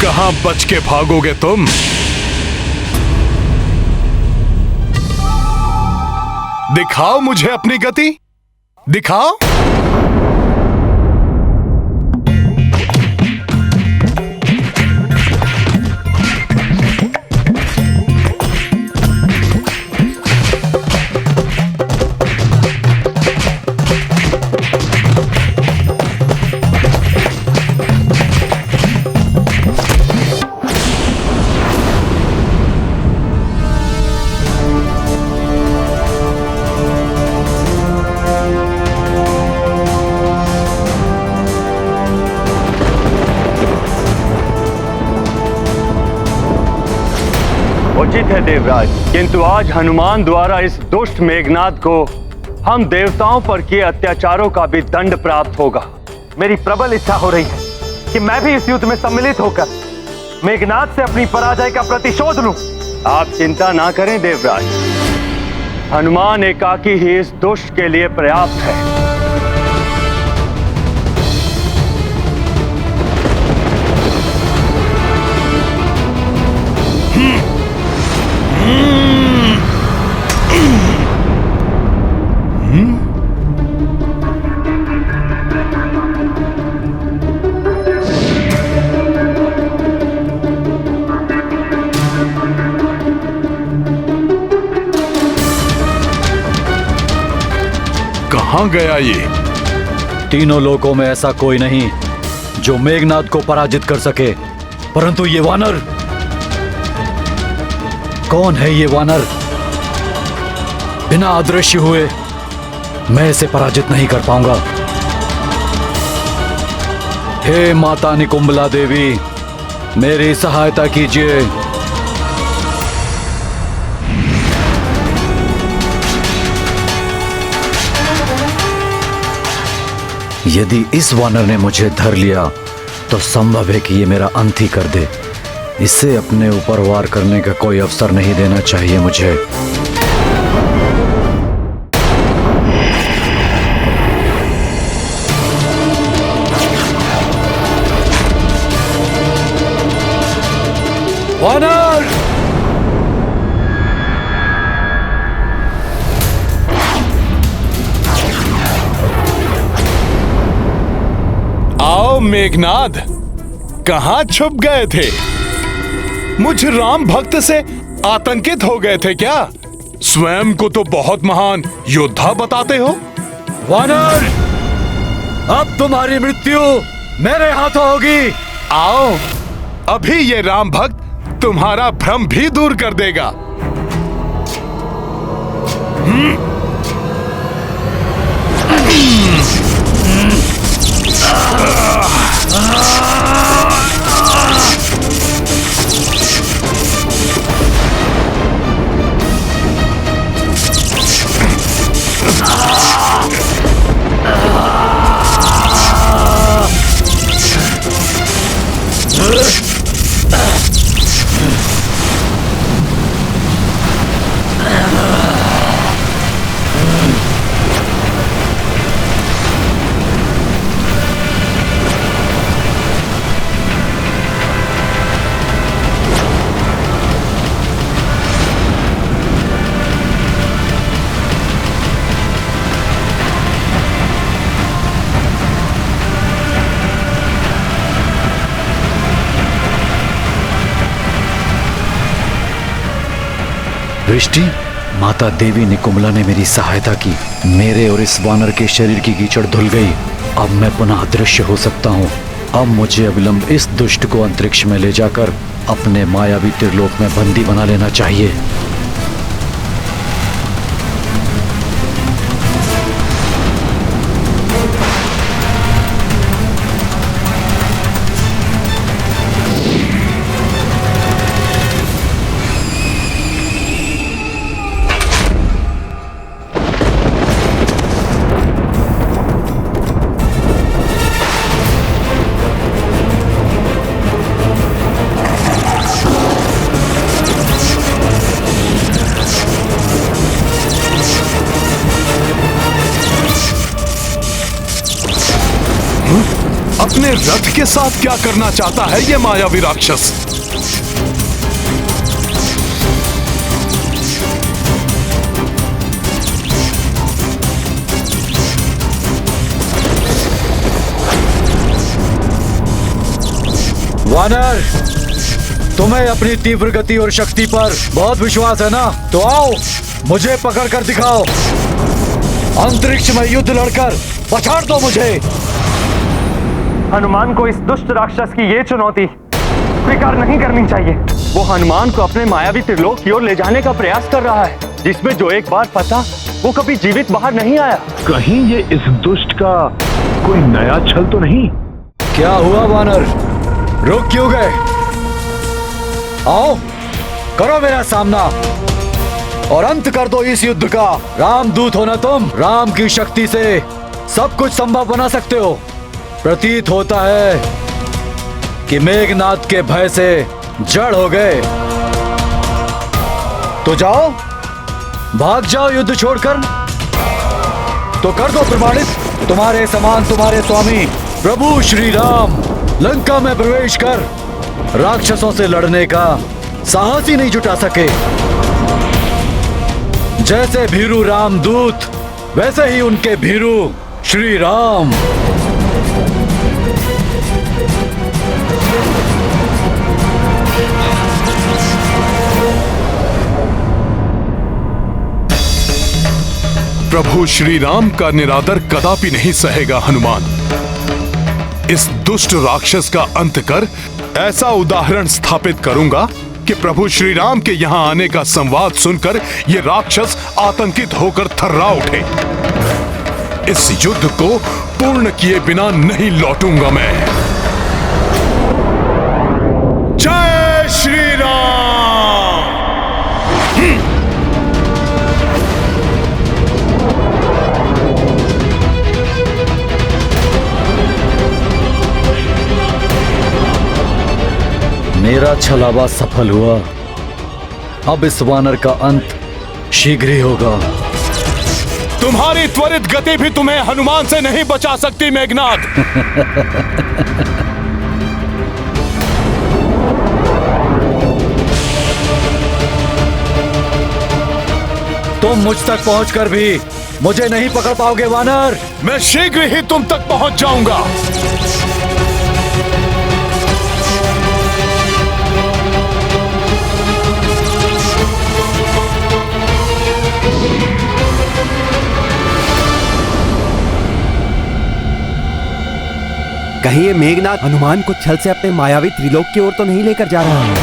कहां बच के भागोगे तुम? दिखाओ मुझे अपनी गति, दिखाओ। उचित है देवराज, किंतु आज हनुमान द्वारा इस दुष्ट मेघनाद को हम देवताओं पर किए अत्याचारों का भी दंड प्राप्त होगा। मेरी प्रबल इच्छा हो रही है कि मैं भी इस युद्ध में सम्मिलित होकर मेघनाद से अपनी पराजय का प्रतिशोध लूं। आप चिंता ना करें देवराज, हनुमान एकाकी ही इस दुष्ट के लिए पर्याप्त है। कहां गया ये? तीनों लोकों में ऐसा कोई नहीं जो मेघनाद को पराजित कर सके, परंतु ये वानर, कौन है ये वानर? बिना अदृश्य हुए मैं इसे पराजित नहीं कर पाऊंगा। हे माता निकुंबला देवी, मेरी सहायता कीजिए। यदि इस वानर ने मुझे धर लिया तो संभव है कि ये मेरा अंत ही कर दे। इसे अपने ऊपर वार करने का कोई अवसर नहीं देना चाहिए मुझे। वानर! आओ मेघनाद, कहां छुप गए थे? मुझ राम भक्त से आतंकित हो गए थे क्या? स्वयं को तो बहुत महान योद्धा बताते हो। वानर, अब तुम्हारी मृत्यु मेरे हाथों होगी। आओ, अभी ये राम भक्त तुम्हारा भ्रम भी दूर कर देगा। दृष्टि, माता देवी निकुंबला ने मेरी सहायता की। मेरे और इस वानर के शरीर की कीचड़ धुल गई। अब मैं पुनः अदृश्य हो सकता हूँ। अब मुझे अविलंब इस दुष्ट को अंतरिक्ष में ले जाकर अपने मायावी त्रिलोक में बंदी बना लेना चाहिए। अपने रथ के साथ क्या करना चाहता है ये मायावी राक्षस? वानर, तुम्हें अपनी तीव्र गति और शक्ति पर बहुत विश्वास है ना? तो आओ, मुझे पकड़ कर दिखाओ। अंतरिक्ष में युद्ध लड़कर पछाड़ दो मुझे। हनुमान को इस दुष्ट राक्षस की ये चुनौती स्वीकार नहीं करनी चाहिए। वो हनुमान को अपने मायावी त्रिलोक की ओर ले जाने का प्रयास कर रहा है, जिसमें जो एक बार फंसा वो कभी जीवित बाहर नहीं आया। कहीं ये इस दुष्ट का कोई नया छल तो नहीं? क्या हुआ वानर, रुक क्यों गए? आओ, करो मेरा सामना और अंत कर दो इस युद्ध का। रामदूत हो ना तुम, राम की शक्ति से सब कुछ संभव बना सकते हो। प्रतीत होता है कि मेघनाद के भय से जड़ हो गए। तो जाओ, भाग जाओ युद्ध छोड़कर। तो कर दो प्रमाणित, तुम्हारे समान तुम्हारे स्वामी प्रभु श्री राम लंका में प्रवेश कर राक्षसों से लड़ने का साहस ही नहीं जुटा सके। जैसे भीरू रामदूत, वैसे ही उनके भीरू श्री राम। प्रभु श्री राम का निरादर कदापि नहीं सहेगा हनुमान। इस दुष्ट राक्षस का अंत कर ऐसा उदाहरण स्थापित करूंगा कि प्रभु श्री राम के यहां आने का संवाद सुनकर ये राक्षस आतंकित होकर थर्रा उठे। इस युद्ध को पूर्ण किए बिना नहीं लौटूंगा मैं। जय श्री राम। मेरा छलावा सफल हुआ। अब इस वानर का अंत शीघ्र ही होगा। तुम्हारी त्वरित गति भी तुम्हें हनुमान से नहीं बचा सकती मेघनाद। तुम मुझ तक पहुंचकर भी मुझे नहीं पकड़ पाओगे वानर। मैं शीघ्र ही तुम तक पहुंच जाऊंगा। कहीं ये मेघनाद हनुमान को छल से अपने मायावी त्रिलोक की ओर तो नहीं लेकर जा रहा है?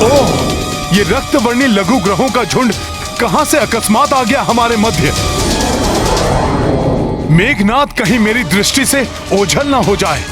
ओह, ये रक्तवर्णी लघु ग्रहों का झुंड कहां से अकस्मात आ गया हमारे मध्य? मेघनाद कहीं मेरी दृष्टि से ओझल ना हो जाए।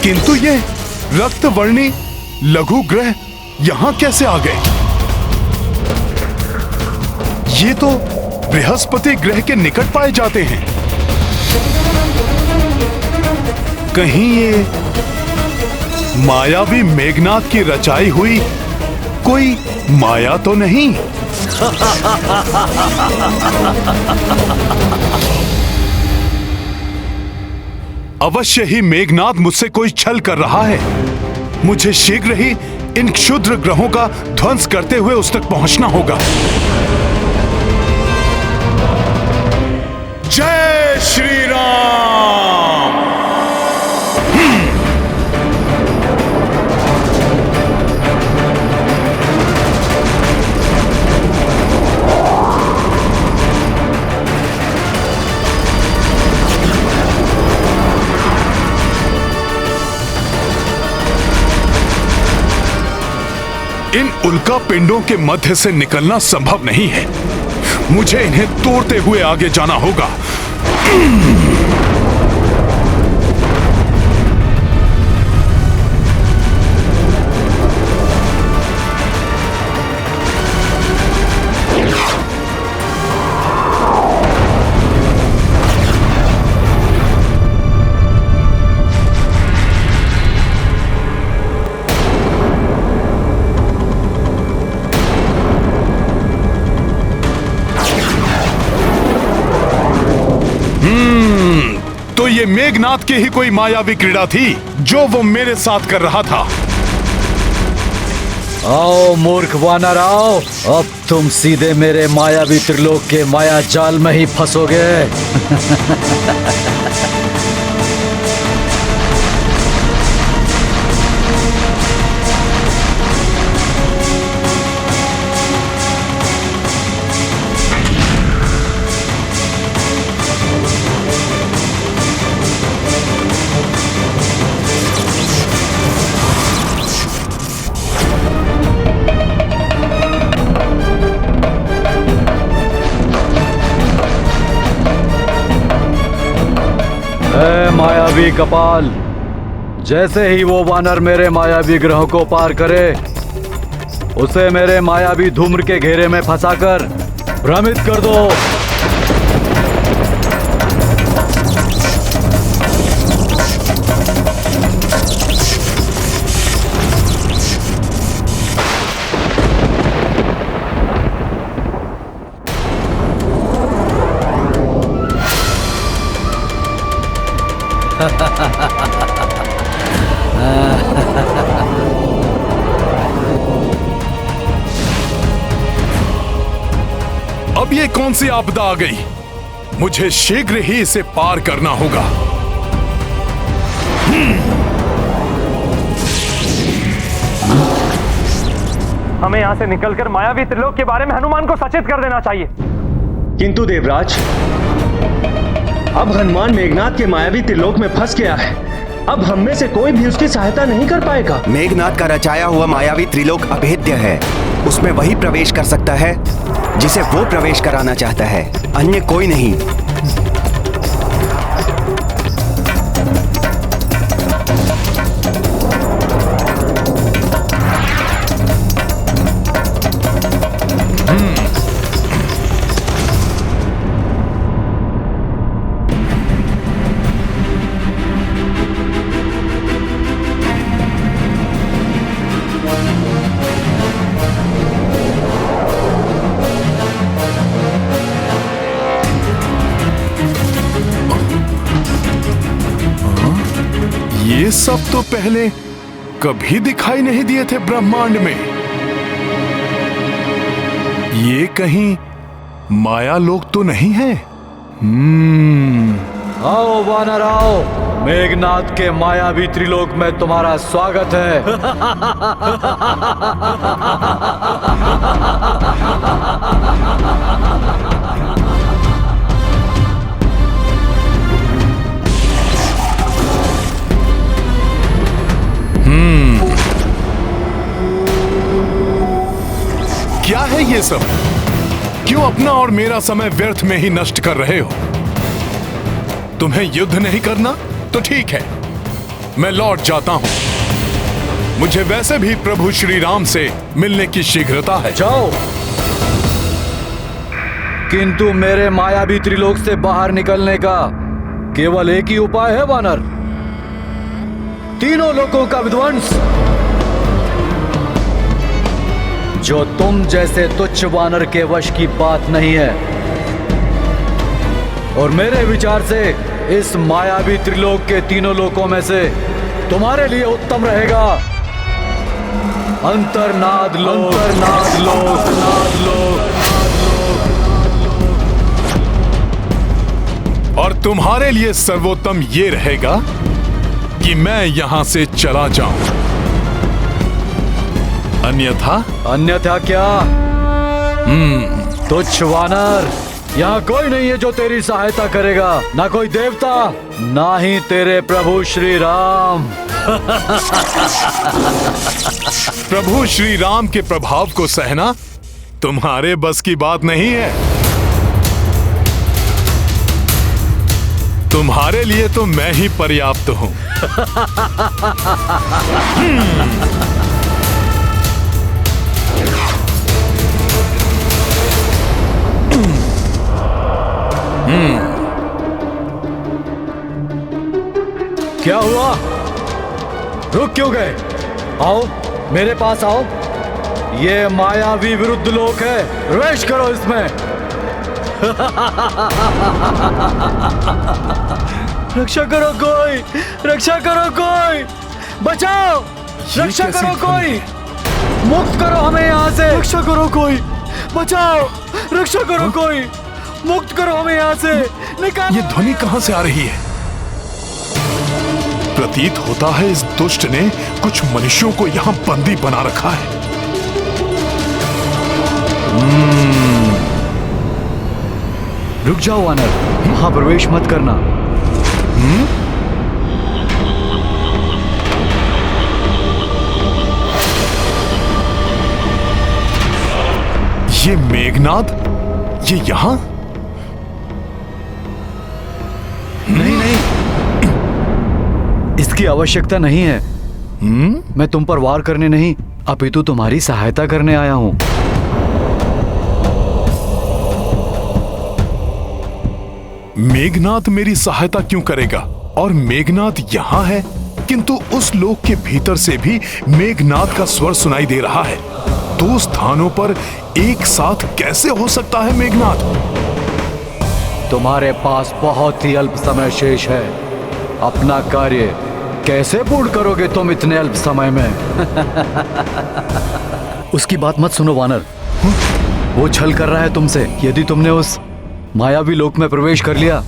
किंतु ये रक्तवर्णी लघु ग्रह यहां कैसे आ गए? ये तो बृहस्पति ग्रह के निकट पाए जाते हैं। कहीं ये मायावी मेघनाद की रचाई हुई कोई माया तो नहीं? अवश्य ही मेघनाद मुझसे कोई छल कर रहा है। मुझे शीघ्र ही इन क्षुद्र ग्रहों का ध्वंस करते हुए उस तक पहुंचना होगा। जय श्री राम। इन उल्का पिंडों के मध्य से निकलना संभव नहीं है। मुझे इन्हें तोड़ते हुए आगे जाना होगा। तो ये मेघनाथ की ही कोई मायावी क्रीड़ा थी जो वो मेरे साथ कर रहा था। आओ मूर्ख वानर आओ, अब तुम सीधे मेरे मायावी त्रिलोक के माया जाल में ही फंसोगे। मायावी कपाल, जैसे ही वो वानर मेरे मायावी ग्रह को पार करे, उसे मेरे मायावी धूम्र के घेरे में फंसाकर भ्रमित कर दो। अब ये कौन सी आपदा आ गई? मुझे शीघ्र ही इसे पार करना होगा। हमें यहाँ से निकलकर मायावी त्रिलोक के बारे में हनुमान को सचेत कर देना चाहिए। किंतु देवराज, अब हनुमान मेघनाथ के मायावी त्रिलोक में फंस गया है। अब हम में से कोई भी उसकी सहायता नहीं कर पाएगा। मेघनाथ का रचाया हुआ मायावी त्रिलोक अभेद्य है। उसमें वही प्रवेश कर सकता है जिसे वो प्रवेश कराना चाहता है, अन्य कोई नहीं। ये सब तो पहले कभी दिखाई नहीं दिए थे ब्रह्मांड में। ये कहीं माया लोक तो नहीं है? आओ वानर आओ, मेघनाथ के मायावी त्रिलोक में तुम्हारा स्वागत है। क्या है ये सब? क्यों अपना और मेरा समय व्यर्थ में ही नष्ट कर रहे हो? तुम्हें युद्ध नहीं करना तो ठीक है, मैं लौट जाता हूं। मुझे वैसे भी प्रभु श्री राम से मिलने की शीघ्रता है। जाओ, किंतु मेरे मायावी त्रिलोक से बाहर निकलने का केवल एक ही उपाय है वानर, तीनों लोगों का विध्वंस। जो तुम जैसे तुच्छ वानर के वश की बात नहीं है। और मेरे विचार से इस मायावी त्रिलोक के तीनों लोकों में से तुम्हारे लिए उत्तम रहेगा अंतर्नाद लोक। अंतर्नाद लोक, नाद लोक। और तुम्हारे लिए सर्वोत्तम ये रहेगा कि मैं यहां से चला जाऊं। अन्यथा क्या? तुच्छ वानर, यहाँ कोई नहीं है जो तेरी सहायता करेगा, ना कोई देवता, ना ही तेरे प्रभु श्री राम। प्रभु श्री राम के प्रभाव को सहना तुम्हारे बस की बात नहीं है। तुम्हारे लिए तो मैं ही पर्याप्त हूं। क्या हुआ? रुक क्यों गए? आओ मेरे पास आओ। ये मायावी विरुद्ध लोक है, प्रवेश करो इसमें। रक्षा करो कोई, रक्षा करो कोई, बचाओ, रक्षा करो कोई, मुक्त करो हमें यहाँ से। रक्षा करो कोई, बचाओ, रक्षा करो कोई, मुक्त करो हमें यहाँ से, निकालो। ये ध्वनि कहां से आ रही है? प्रतीत होता है इस दुष्ट ने कुछ मनुष्यों को यहां बंदी बना रखा है। रुक जाओ वानर, वहां प्रवेश मत करना। ये मेघनाद, ये यहां? नहीं नहीं, इसकी आवश्यकता नहीं है। मैं तुम पर वार करने नहीं, अपितु तुम्हारी सहायता करने आया हूं। मेघनाद मेरी सहायता क्यों करेगा? और मेघनाद यहां है, किंतु उस लोक के भीतर से भी मेघनाद का स्वर सुनाई दे रहा है। दो स्थानों पर एक साथ कैसे हो सकता है मेघनाद? तुम्हारे पास बहुत ही अल्प समय शेष है। अपना कार्य कैसे पूर्ण करोगे तुम इतने अल्प समय में? उसकी बात मत सुनो वानर, वो छल कर रहा है तुमसे। यदि तुमने उस मायावी लोक में प्रवेश कर लिया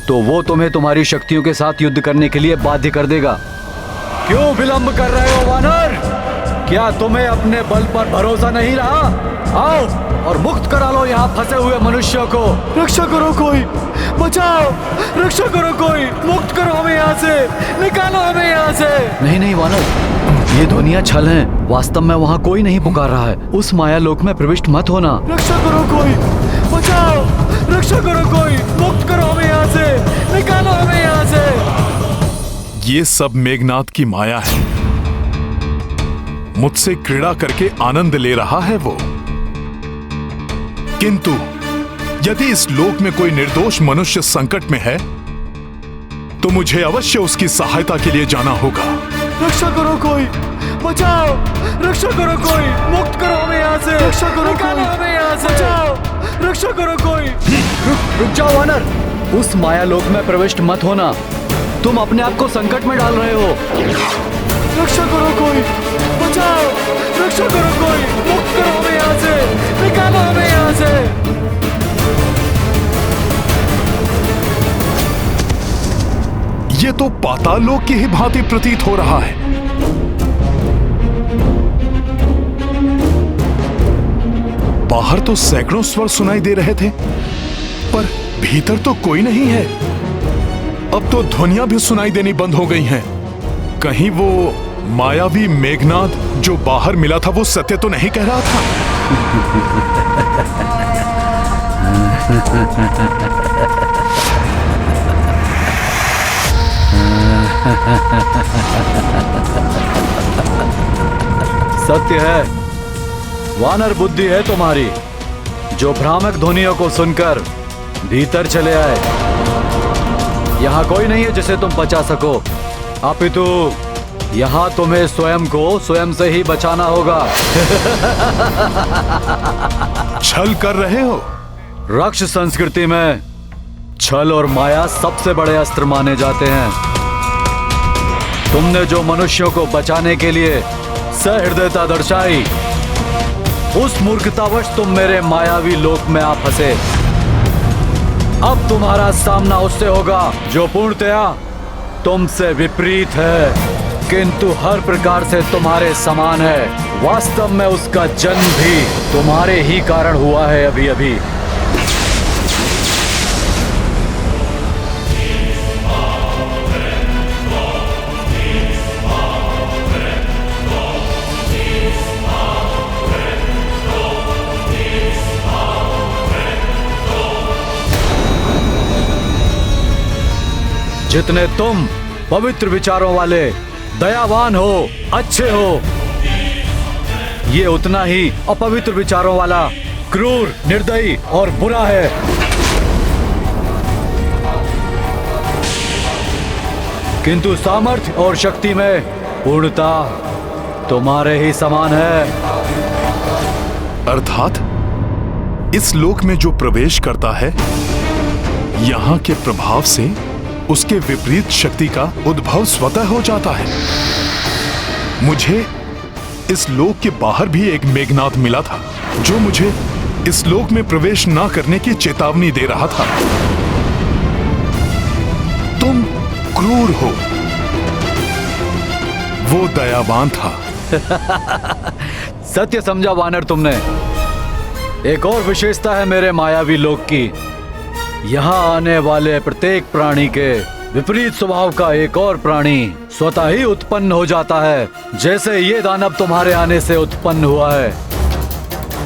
तो वो तुम्हें तुम्हारी शक्तियों के साथ युद्ध करने के लिए बाध्य कर देगा। क्यों विलंब कर रहे हो वानर? क्या तुम्हें अपने बल पर भरोसा नहीं रहा? आओ और मुक्त करा लो यहाँ फंसे हुए मनुष्यों को। रक्षा करो कोई, बचाओ, रक्षा करो कोई, मुक्त करो हमें यहाँ से, निकालो हमें यहाँ से। नहीं नहीं वानर, ये ध्वनियाँ छल हैं। वास्तव में वहाँ कोई नहीं पुकार रहा है। उस माया लोक में प्रविष्ट मत होना। रक्षा करो कोई, बचाओ, रक्षा करो कोई, मुक्त करो हमें यहाँ से, निकालो हमें यहाँ से। ये सब मेघनाद की माया है। मुझसे क्रीड़ा करके आनंद ले रहा है वो। किंतु यदि इस लोक में कोई निर्दोष मनुष्य संकट में है तो मुझे अवश्य उसकी सहायता के लिए जाना होगा। रक्षा करो कोई, बचाओ, रक्षा करो कोई, मुक्त करो हमें यहाँ से, रक्षा करो कोई, हमें यहाँ से, बचाओ, रक्षा करो कोई। रुक जाओ वानर, उस माया लोक में प्रविष्ट मत होना। तुम अपने आप को संकट में डाल रहे हो। रक्षा करो कोई, बचाओ, रक्षा करो कोई, मुक्त करो हमें यहाँ से, निकालो हमें यहाँ से। ये तो पाताल लोक की ही भांति प्रतीत हो रहा है। बाहर तो सैकड़ों स्वर सुनाई दे रहे थे, पर भीतर तो कोई नहीं है। अब तो ध्वनियां भी सुनाई देनी बंद हो गई हैं। कहीं वो मायावी मेघनाद जो बाहर मिला था वो सत्य तो नहीं कह रहा था? सत्य है, वानर बुद्धि है तुम्हारी, जो भ्रामक ध्वनियों को सुनकर भीतर चले आए। यहाँ कोई नहीं है जिसे तुम बचा सको, अपितु यहाँ तुम्हें स्वयं को स्वयं से ही बचाना होगा। छल कर रहे हो? रक्ष संस्कृति में छल और माया सबसे बड़े अस्त्र माने जाते हैं। तुमने जो मनुष्यों को बचाने के लिए सहृदयता दर्शाई, उस मूर्खतावश तुम मेरे मायावी लोक में आ फंसे। अब तुम्हारा सामना उससे होगा जो पूर्णतया तुमसे विपरीत है, किंतु हर प्रकार से तुम्हारे समान है। वास्तव में उसका जन्म भी तुम्हारे ही कारण हुआ है अभी अभी। जितने तुम पवित्र विचारों वाले, दयावान हो, अच्छे हो, ये उतना ही अपवित्र विचारों वाला, क्रूर, निर्दयी और बुरा है। किंतु सामर्थ्य और शक्ति में पूर्णता तुम्हारे ही समान है। अर्थात इस लोक में जो प्रवेश करता है, यहाँ के प्रभाव से उसके विपरीत शक्ति का उद्भव स्वतः हो जाता है। मुझे इस लोक के बाहर भी एक मेघनाद मिला था, जो मुझे इस लोक में प्रवेश ना करने की चेतावनी दे रहा था। तुम क्रूर हो, वो दयावान था। सत्य समझा वानर तुमने। एक और विशेषता है मेरे मायावी लोक की। यहाँ आने वाले प्रत्येक प्राणी के विपरीत स्वभाव का एक और प्राणी स्वतः ही उत्पन्न हो जाता है, जैसे ये दानव तुम्हारे आने से उत्पन्न हुआ है।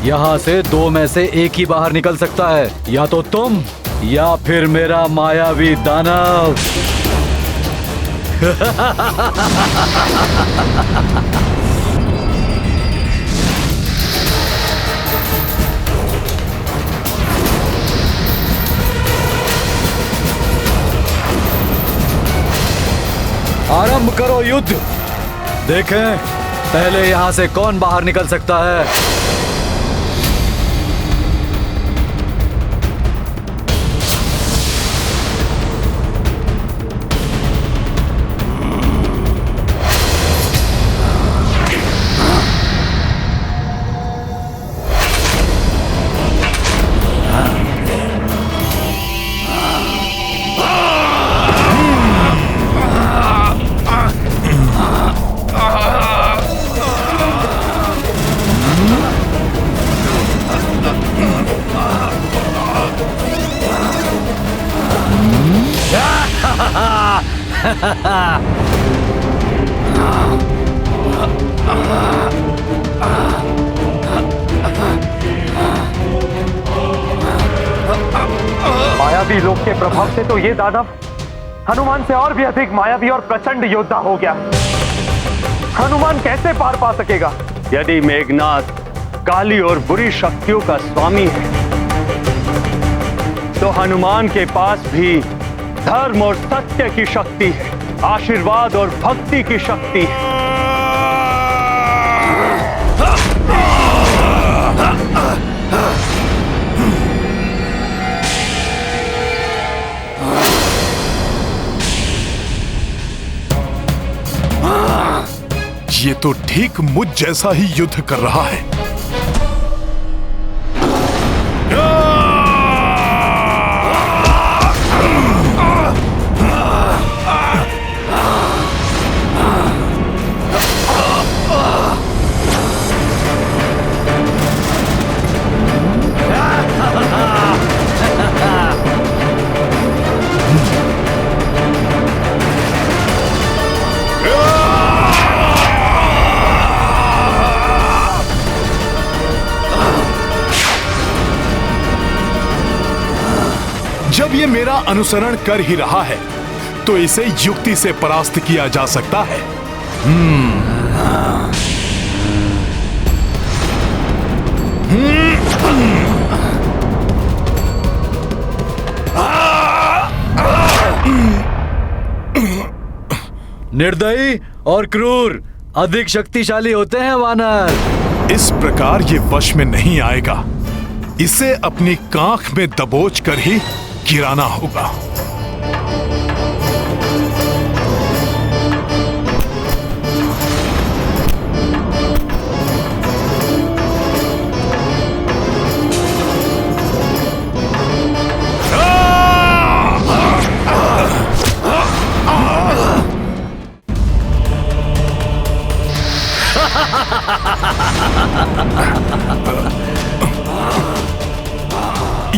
यहाँ से दो में से एक ही बाहर निकल सकता है, या तो तुम या फिर मेरा मायावी दानव। आरंभ करो युद्ध। देखें पहले यहां से कौन बाहर निकल सकता है। मायावी लोक के प्रभाव से तो ये दानव हनुमान से और भी अधिक मायावी और प्रचंड योद्धा हो गया। हनुमान कैसे पार पा सकेगा? यदि मेघनाद काली और बुरी शक्तियों का स्वामी है, तो हनुमान के पास भी धर्म और सत्य की शक्ति है, आशीर्वाद और भक्ति की शक्ति है। ये तो ठीक मुझ जैसा ही युद्ध कर रहा है। जब ये मेरा अनुसरण कर ही रहा है, तो इसे युक्ति से परास्त किया जा सकता है। निर्दयी और क्रूर अधिक शक्तिशाली होते हैं वानर। इस प्रकार ये वश में नहीं आएगा। इसे अपनी कांख में दबोच कर ही गिराना होगा।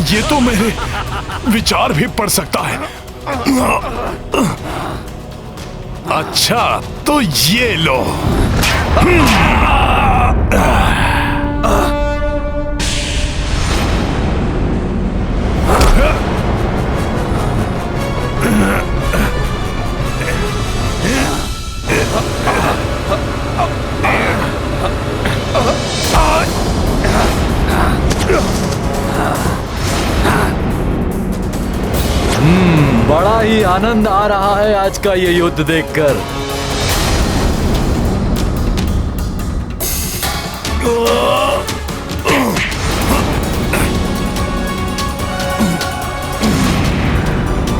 ये तो मेरे विचार भी पढ़ सकता है। अच्छा तो ये लो। आनंद आ रहा है आज का ये युद्ध देखकर।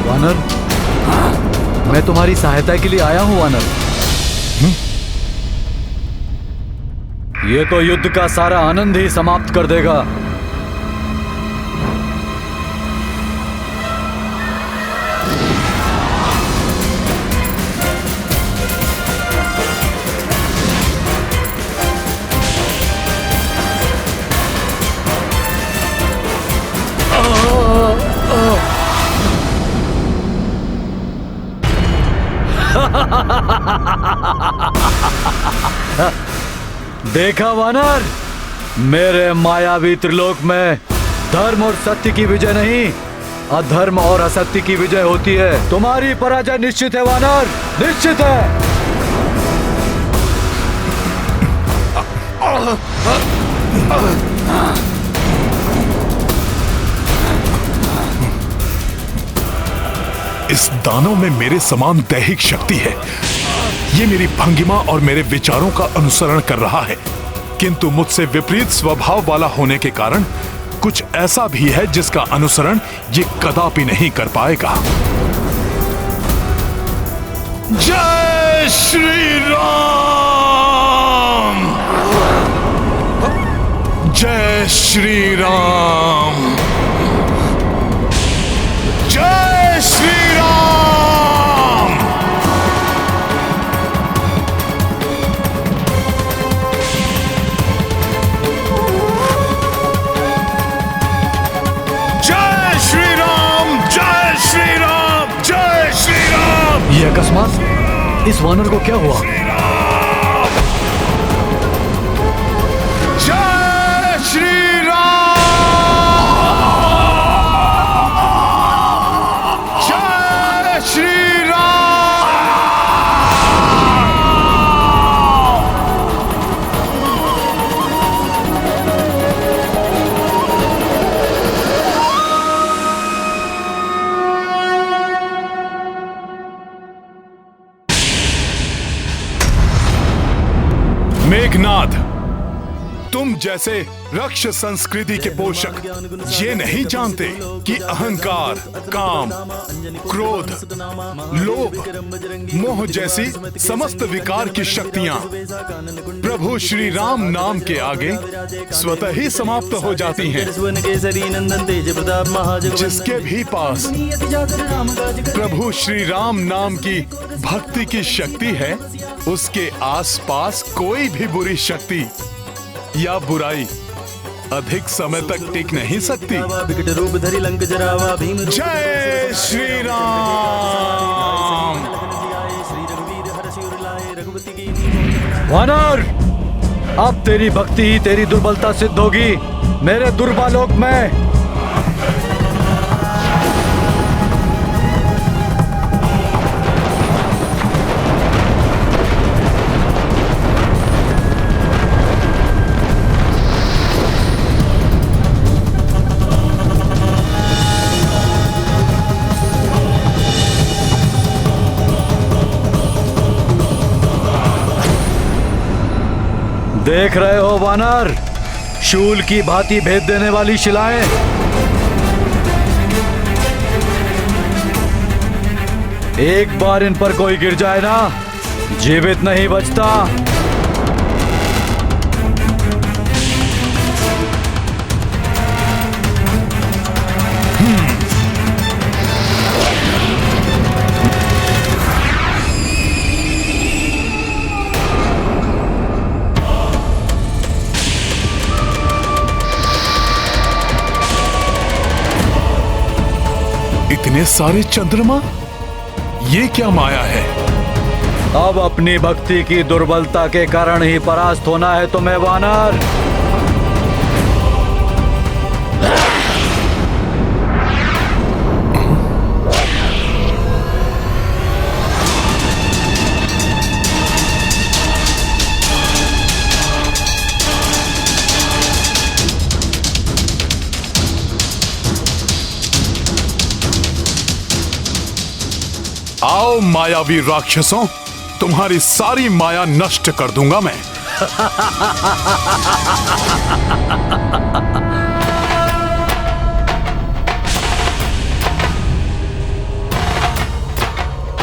वानर, मैं तुम्हारी सहायता के लिए आया हूं वानर। ये तो युद्ध का सारा आनंद ही समाप्त कर देगा। देखा वानर, मेरे मायावी त्रिलोक में धर्म और सत्य की विजय नहीं, अधर्म और असत्य की विजय होती है। तुम्हारी पराजय निश्चित है वानर, निश्चित है। इस दानव में मेरे समान दैहिक शक्ति है। ये मेरी भंगिमा और मेरे विचारों का अनुसरण कर रहा है, किंतु मुझसे विपरीत स्वभाव वाला होने के कारण कुछ ऐसा भी है जिसका अनुसरण ये कदापि नहीं कर पाएगा। जय श्री राम! जय श्री राम! जय श्री राम! जय श्री राम! जय श्री राम! जय श्री राम! ये अकस्मात इस वानर को क्या हुआ? जय श्री मेघनाद, तुम जैसे रक्ष संस्कृति के पोषक ये नहीं जानते कि अहंकार, काम, क्रोध, लोभ, मोह जैसी समस्त विकार की शक्तियां प्रभु श्री राम नाम के आगे स्वतः ही समाप्त हो जाती हैं। जिसके भी पास प्रभु श्री राम नाम की भक्ति की शक्ति है, उसके आसपास कोई भी बुरी शक्ति या बुराई अधिक समय तक टिक नहीं सकती। जय श्री राम! वानर, अब तेरी भक्ति ही तेरी दुर्बलता सिद्ध होगी मेरे दुर्बालोक में। देख रहे हो वानर, शूल की भांति भेद देने वाली शिलाएं। एक बार इन पर कोई गिर जाए ना, जीवित नहीं बचता। इतने सारे चंद्रमा, ये क्या माया है? अब अपनी भक्ति की दुर्बलता के कारण ही परास्त होना है तुम्हें वानर। आओ मायावी राक्षसों, तुम्हारी सारी माया नष्ट कर दूंगा मैं।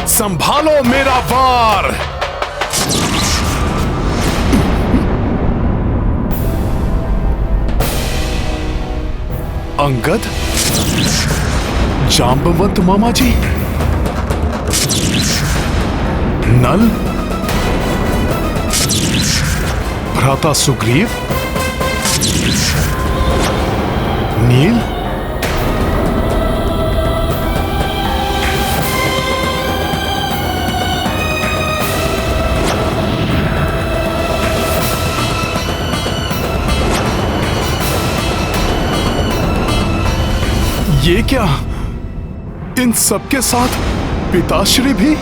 संभालो मेरा वार। अंगद, जांबवंत मामा जी, नल, भ्राता सुग्रीव, नील, ये क्या? इन सबके साथ पिताश्री भी?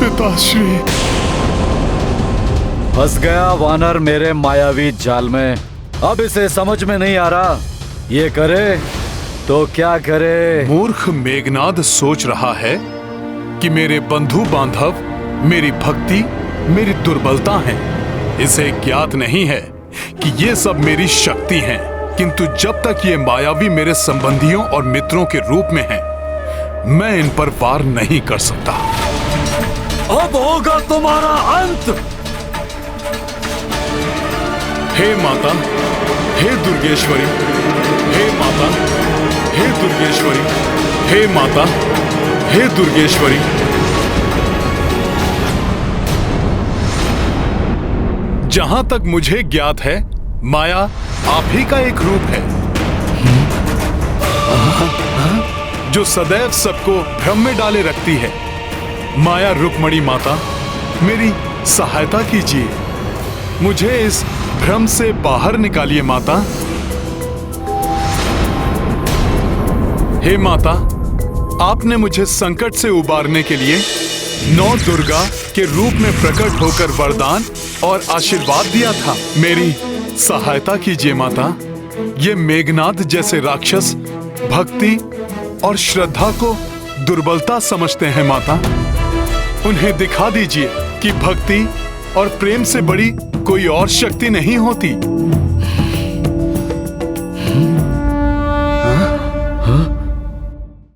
पिताश्री। फंस गया वानर मेरे मायावी जाल में। अब इसे समझ में नहीं आ रहा ये करे तो क्या करे। मूर्ख मेघनाद सोच रहा है कि मेरे बंधु बांधव मेरी भक्ति मेरी दुर्बलता है। इसे ज्ञात नहीं है कि ये सब मेरी शक्ति है, किंतु जब तक ये मायावी मेरे संबंधियों और मित्रों के रूप में हैं, मैं इन पर वार नहीं कर सकता। अब होगा तुम्हारा अंत। हे माता, हे दुर्गेश्वरी, हे माता, हे दुर्गेश्वरी, हे माता, हे दुर्गेश्वरी। जहां तक मुझे ज्ञात है, माया आप ही का एक रूप है जो सदैव सबको भ्रम में डाले रखती है। माया रुक्मणी माता, मेरी सहायता कीजिए, मुझे इस भ्रम से बाहर निकालिए माता। हे माता, आपने मुझे संकट से उबारने के लिए 9 दुर्गा के रूप में प्रकट होकर वरदान और आशीर्वाद दिया था। मेरी सहायता कीजिए माता। ये मेघनाद जैसे राक्षस भक्ति और श्रद्धा को दुर्बलता समझते हैं माता। उन्हें दिखा दीजिए कि भक्ति और प्रेम से बड़ी कोई और शक्ति नहीं होती।